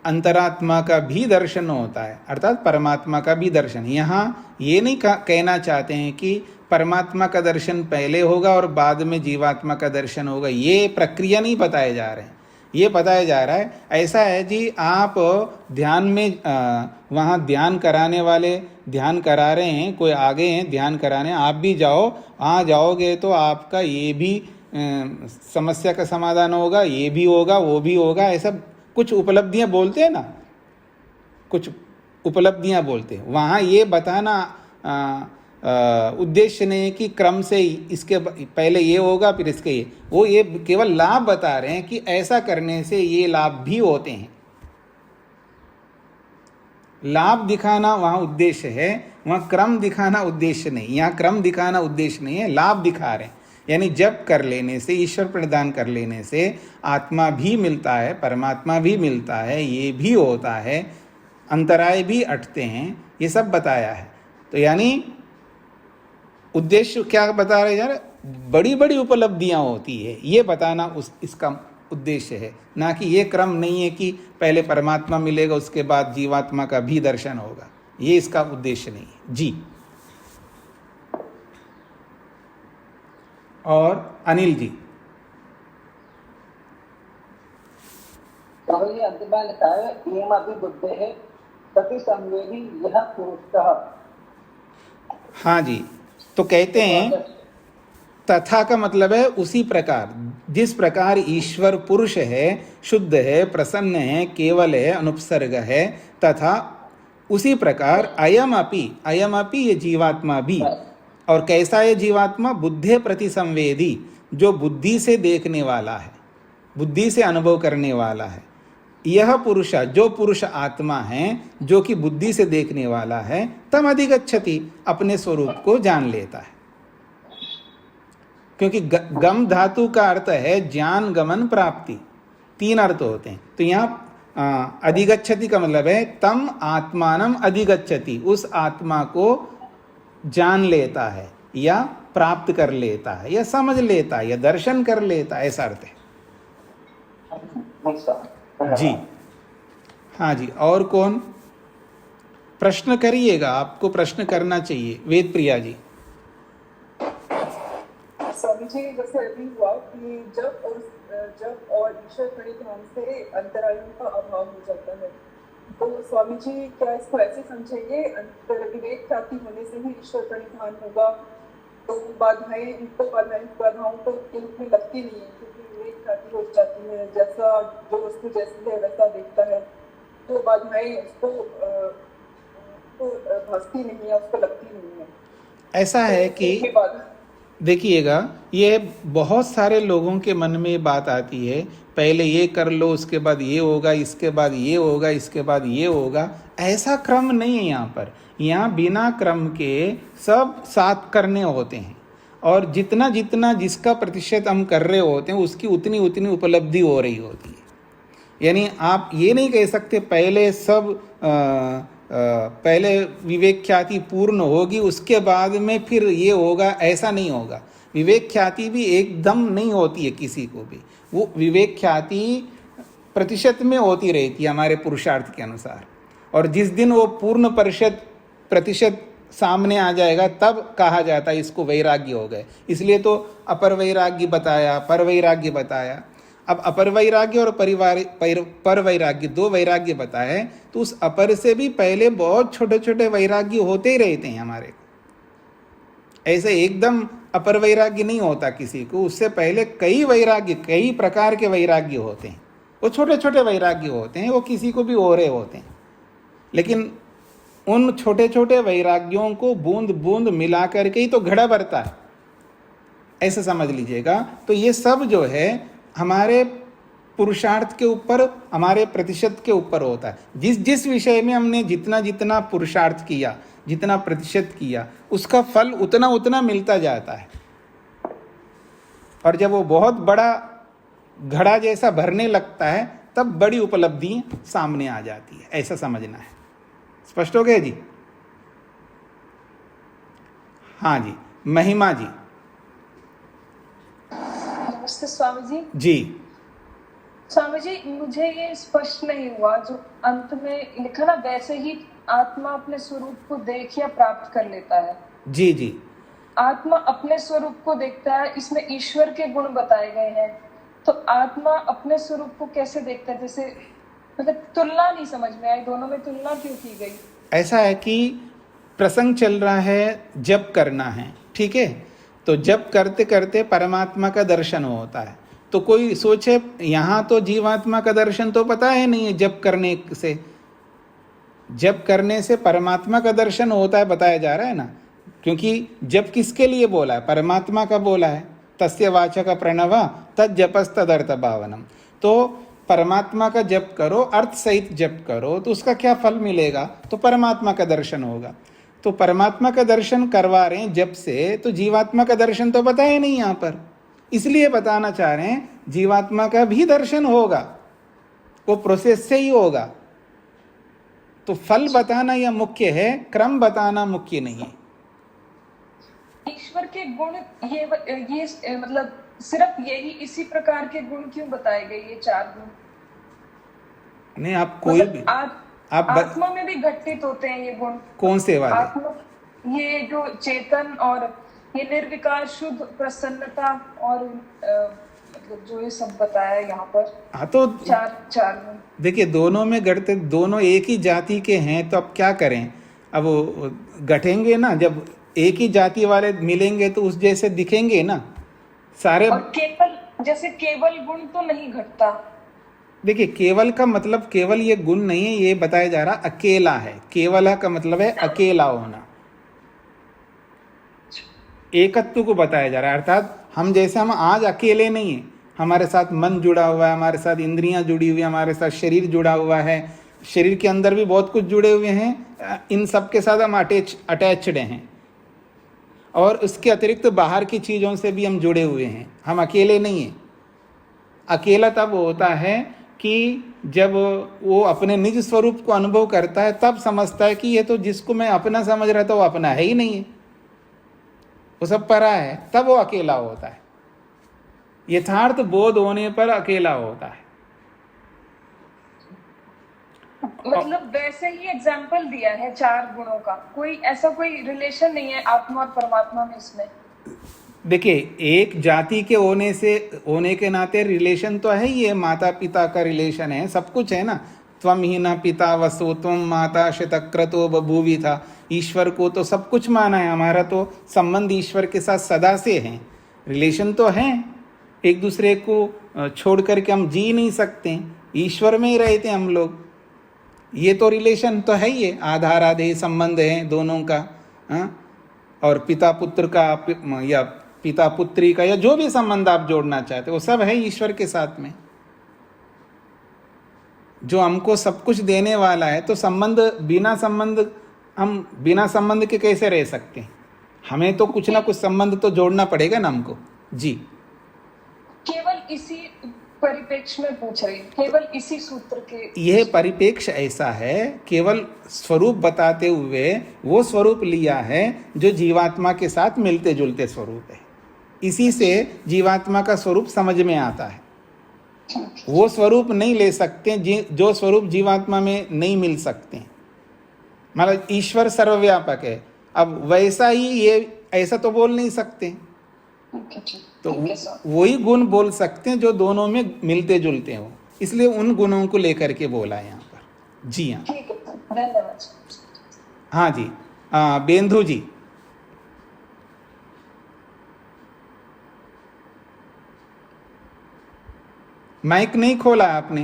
अंतरात्मा का भी दर्शन होता है, अर्थात परमात्मा का भी दर्शन। यहाँ ये नहीं कहना चाहते हैं कि परमात्मा का दर्शन पहले होगा और बाद में जीवात्मा का दर्शन होगा। ये प्रक्रिया नहीं बताए जा रहे हैं। ये बताया जा रहा है ऐसा है जी, आप ध्यान में वहाँ ध्यान कराने वाले ध्यान करा रहे हैं, कोई आगे हैं ध्यान कराने, आप भी जाओ, वहाँ जाओगे तो आपका ये भी समस्या का समाधान होगा, ये भी होगा, वो भी होगा। ऐसा कुछ उपलब्धियाँ बोलते हैं ना, कुछ उपलब्धियाँ बोलते हैं। वहाँ ये बताना उद्देश्य नहीं है कि क्रम से इसके पहले ये होगा फिर इसके ये, वो ये केवल लाभ बता रहे हैं कि ऐसा करने से ये लाभ भी होते हैं। लाभ दिखाना वहाँ उद्देश्य है, वहाँ क्रम दिखाना उद्देश्य नहीं। यहाँ क्रम दिखाना उद्देश्य नहीं है, लाभ दिखा रहे हैं। यानी जप कर लेने से, ईश्वर प्रदान कर लेने से आत्मा भी मिलता है, परमात्मा भी मिलता है, ये भी होता है, अंतराय भी अटते हैं, ये सब बताया है। तो यानी उद्देश्य क्या बता रहे यार, बड़ी बड़ी उपलब्धियां होती है, ये बताना इसका उद्देश्य है, ना कि ये क्रम नहीं है कि पहले परमात्मा मिलेगा उसके बाद जीवात्मा का भी दर्शन होगा। ये इसका उद्देश्य नहीं है जी। और अनिल जी। तो ये अंतिम में लिखा है एम अभी बुद्धे है तति संवेदी यह पुरुषः। हाँ जी, तो कहते हैं तथा का मतलब है उसी प्रकार, जिस प्रकार ईश्वर पुरुष है, शुद्ध है, प्रसन्न है, केवल है, अनुपसर्ग है, तथा उसी प्रकार अयम अपि ये जीवात्मा भी। और कैसा है जीवात्मा? बुद्धे प्रति संवेदी, जो बुद्धि से देखने वाला है, बुद्धि से अनुभव करने वाला है। यह पुरुष, जो पुरुष आत्मा है, जो कि बुद्धि से देखने वाला है, तम अधिगच्छति, अपने स्वरूप को जान लेता है। क्योंकि गम धातु का अर्थ है ज्ञान, गमन, प्राप्ति, 3 अर्थ होते हैं। तो यहाँ अधिगच्छति का मतलब है तम आत्मानम अधिगच्छति, उस आत्मा को जान लेता है या प्राप्त कर लेता है या समझ लेता है या दर्शन कर लेता है, ऐसा अर्थ है। जी हाँ जी, और कौन प्रश्न करिएगा? आपको प्रश्न करना चाहिए। वेद प्रिया जी। स्वामी जी, जैसे अभी हुआ कि जब और ईश्वर प्रणिधान से अंतरायु का अभाव हो जाता है, तो स्वामी जी क्या इसको ऐसे समझेंगे विवेक ख्याति होने से ही ईश्वर प्रणिधान होगा, तो बाधाओं तो के रूप में लगती नहीं है, क्योंकि विवेक ख्याति हो जाती है, जैसा जो वस्तु जैसी है वैसा देखता है, तो बाधाएं उसको भासती नहीं है, उसको लगती नहीं है। ऐसा है कि देखिएगा, ये बहुत सारे लोगों के मन में ये बात आती है, पहले ये कर लो, उसके बाद ये होगा, इसके बाद ये होगा, इसके बाद ये होगा। ऐसा क्रम नहीं है यहाँ पर। यहाँ बिना क्रम के सब साथ करने होते हैं, और जितना जितना जिसका प्रतिशत हम कर रहे होते हैं उसकी उतनी उतनी उपलब्धि हो रही होती है। यानी आप ये नहीं कह सकते पहले सब पहले विवेक ख्याति पूर्ण होगी उसके बाद में फिर ये होगा, ऐसा नहीं होगा। विवेक ख्याति भी एकदम नहीं होती है किसी को भी, वो विवेक ख्याति प्रतिशत में होती रहती है हमारे पुरुषार्थ के अनुसार, और जिस दिन वो पूर्ण प्रतिशत सामने आ जाएगा तब कहा जाता है इसको वैराग्य हो गए। इसलिए तो अपर वैराग्य बताया, पर वैराग्य बताया। अब अपर वैराग्य और पर वैराग्य, दो वैराग्य बताए, तो उस अपर से भी पहले बहुत छोटे छोटे वैराग्य होते ही रहते हैं हमारे। ऐसे एकदम अपर वैराग्य नहीं होता किसी को, उससे पहले कई वैराग्य, कई प्रकार के वैराग्य होते हैं। वो छोटे छोटे वैराग्य होते हैं, वो किसी को भी हो रहे होते हैं, लेकिन उन छोटे छोटे वैराग्यों को बूंद बूंद मिला करके ही तो घड़ा भरता है, ऐसे समझ लीजिएगा। तो ये सब जो है हमारे पुरुषार्थ के ऊपर, हमारे प्रतिशत के ऊपर होता है। जिस जिस विषय में हमने जितना जितना पुरुषार्थ किया, जितना प्रतिशत किया, उसका फल उतना उतना मिलता जाता है। और जब वो बहुत बड़ा घड़ा जैसा भरने लगता है तब बड़ी उपलब्धि सामने आ जाती है, ऐसा समझना है। स्पष्ट हो गया जी? हाँ जी, महिमा जी। नमस्ते स्वामी जी। जी स्वामी जी, मुझे ये स्पष्ट नहीं हुआ जो अंत में लिखा ना, वैसे ही आत्मा अपने स्वरूप को देख या प्राप्त कर लेता है। जी जी, आत्मा अपने स्वरूप को देखता है, इसमें ईश्वर के गुण बताए गए हैं, तो आत्मा अपने स्वरूप को कैसे देखता है? जैसे मतलब तुलना नहीं समझ में आई, दोनों में तुलना क्यों की गई? ऐसा है कि प्रसंग चल रहा है, जप करना है, ठीक है, तो जप करते करते परमात्मा का दर्शन होता है। तो कोई सोचे यहाँ तो जीवात्मा का दर्शन तो पता है नहीं है, जप करने से, जप करने से परमात्मा का दर्शन होता है बताया जा रहा है ना, क्योंकि जप किसके लिए बोला है? परमात्मा का बोला है। तस्य वाचक प्रणव तज्जपस्तदर्थ भावनम। तो परमात्मा का जप करो, अर्थ सहित जप करो, तो उसका क्या फल मिलेगा? तो परमात्मा का दर्शन होगा। तो परमात्मा का दर्शन करवा रहे हैं जप से, तो जीवात्मा का दर्शन तो पता है नहीं यहाँ पर, इसलिए बताना चाह रहे हैं जीवात्मा का भी दर्शन होगा, वो प्रोसेस से ही होगा। तो फल बताना यह मुख्य है, क्रम बताना मुख्य नहीं है। ईश्वर के गुण ये मतलब सिर्फ यही इसी प्रकार के गुण क्यों बताए गए, ये चार गुण? नहीं, आप कोई भी आत्मा में भी घटित होते हैं ये गुण। कौन से वाले? आत्मा, ये जो चेतन और ये निर्विकार, शुद्ध, प्रसन्नता और मतलब जो ये सब बताया यहाँ पर। हाँ, तो चार गुण देखिए, दोनों में घटते, दोनों एक ही जाति के हैं, तो अब क्या करें? अब वो घटेंगे ना, जब एक ही जाति वाले मिलेंगे तो उस जैसे दिखेंगे ना सारे। और केवल, जैसे केवल गुण तो नहीं घटता। देखिए, केवल का मतलब केवल ये गुण नहीं है, ये बताया जा रहा अकेला है। केवल का मतलब है अकेला होना, एकत्व को बताया जा रहा है। अर्थात हम जैसे, हम आज अकेले नहीं हैं, हमारे साथ मन जुड़ा हुआ है, हमारे साथ इंद्रियां जुड़ी हुई है, हमारे साथ शरीर जुड़ा हुआ है, शरीर के अंदर भी बहुत कुछ जुड़े हुए हैं, इन सब के साथ हम अटैच्ड हैं, और उसके अतिरिक्त बाहर की चीज़ों से भी हम जुड़े हुए हैं। हम अकेले नहीं हैं। अकेला तब होता है कि जब वो अपने निज स्वरूप को अनुभव करता है, तब समझता है कि ये तो जिसको मैं अपना समझ रहा था वो अपना है ही नहीं है, वो सब परा है, तब वो अकेला होता है। यथार्थ बोध होने पर अकेला होता है। मतलब वैसे ही एग्जाम्पल दिया है 4 गुणों का, कोई ऐसा कोई रिलेशन नहीं है आत्मा और परमात्मा में इसमें। देखिए, एक जाति के होने के नाते रिलेशन तो है ही है, माता पिता का रिलेशन है, सब कुछ है ना। त्वम ही न पिता वसो त्वम माता शतक्रतो बभूवि था। ईश्वर को तो सब कुछ माना है, हमारा तो संबंध ईश्वर के साथ सदा से है। रिलेशन तो है, एक दूसरे को छोड़ करके हम जी नहीं सकते, ईश्वर में ही रहते हम लोग। ये तो रिलेशन तो है ही है, आधार आधेय संबंध है दोनों का। और पिता पुत्र का या पिता पुत्री का या जो भी संबंध आप जोड़ना चाहते वो सब है ईश्वर के साथ में, जो हमको सब कुछ देने वाला है। तो संबंध हम बिना संबंध के कैसे रह सकते हैं? हमें तो कुछ ना कुछ संबंध तो जोड़ना पड़ेगा ना हमको। जी, केवल इसी परिप्रेक्ष्य में पूछ रही, केवल इसी सूत्र के। यह परिप्रेक्ष्य ऐसा है, केवल स्वरूप बताते हुए वो स्वरूप लिया है जो जीवात्मा के साथ मिलते जुलते स्वरूप है। इसी से जीवात्मा का स्वरूप समझ में आता है। वो स्वरूप नहीं ले सकते जो स्वरूप जीवात्मा में नहीं मिल सकते। मतलब ईश्वर सर्वव्यापक है, अब वैसा ही ये ऐसा तो बोल नहीं सकते, तो वही गुण बोल सकते हैं जो दोनों में मिलते जुलते हो, इसलिए उन गुणों को लेकर के बोला है यहाँ पर। जी हाँ, ठीक है, धन्यवाद। हाँ जी, बेंधु जी। माइक नहीं खोला आपने।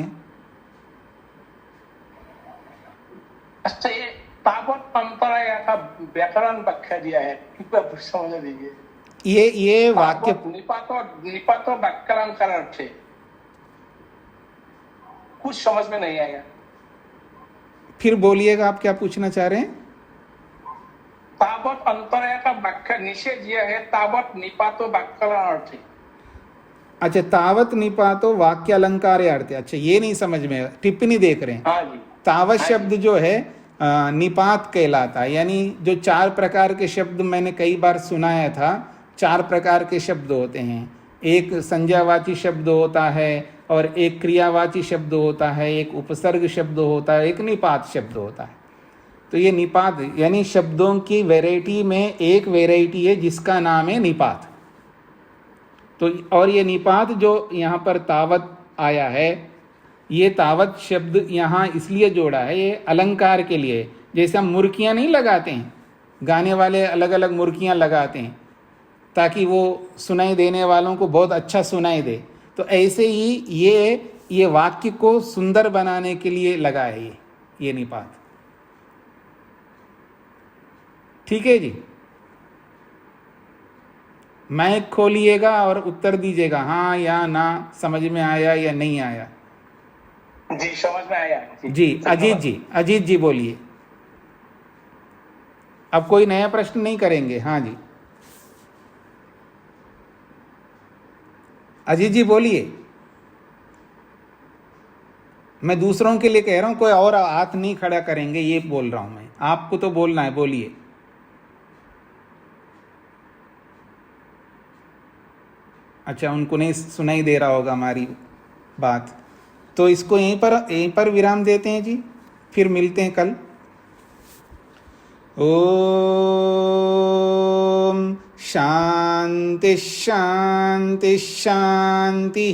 अच्छा, ये तावत परंपरा का व्याकरण व्याख्या दिया है, कृपया समझ लीजिए। ये वाक्य निपातो व्याकरण का अर्थ है, कुछ समझ में नहीं आया। फिर बोलिएगा, आप क्या पूछना चाह रहे हैं? तावत अंतरया का व्याख्या निषेध दिया है, तावत निपातो व्याकरण अर्थ है। अच्छा, तावत निपातो वाक्य अलंकार अर्थ है। अच्छा, ये नहीं समझ में, टिप्पणी देख रहे हैं। हाँ जी। तावत शब्द जो है निपात कहलाता है, यानी जो 4 प्रकार के शब्द मैंने कई बार सुनाया था, 4 प्रकार के शब्द होते हैं। एक संज्ञावाची शब्द होता है, और एक क्रियावाची शब्द होता है, एक उपसर्ग शब्द होता है, एक निपात शब्द होता है। तो ये निपात यानी शब्दों की वैरायटी में एक वैरायटी है जिसका नाम है निपात। तो और ये निपात जो यहाँ पर तावत आया है, ये तावत शब्द यहाँ इसलिए जोड़ा है, ये अलंकार के लिए। जैसे हम मुर्कियाँ नहीं लगाते हैं, गाने वाले अलग अलग मुर्कियाँ लगाते हैं ताकि वो सुनाई देने वालों को बहुत अच्छा सुनाई दे, तो ऐसे ही ये वाक्य को सुंदर बनाने के लिए लगा है ये निपात। ठीक है जी, माइक खोलिएगा और उत्तर दीजिएगा, हाँ या ना, समझ में आया या नहीं आया। जी, समझ में आया जी, अजीत जी बोलिए। अब कोई नया प्रश्न नहीं करेंगे। हाँ जी, अजीत जी बोलिए। मैं दूसरों के लिए कह रहा हूं, कोई और हाथ नहीं खड़ा करेंगे, ये बोल रहा हूं मैं। आपको तो बोलना है, बोलिए। अच्छा, उनको नहीं सुनाई दे रहा होगा हमारी बात, तो इसको यहीं पर विराम देते हैं जी, फिर मिलते हैं कल। ओम शांति शांति शांति।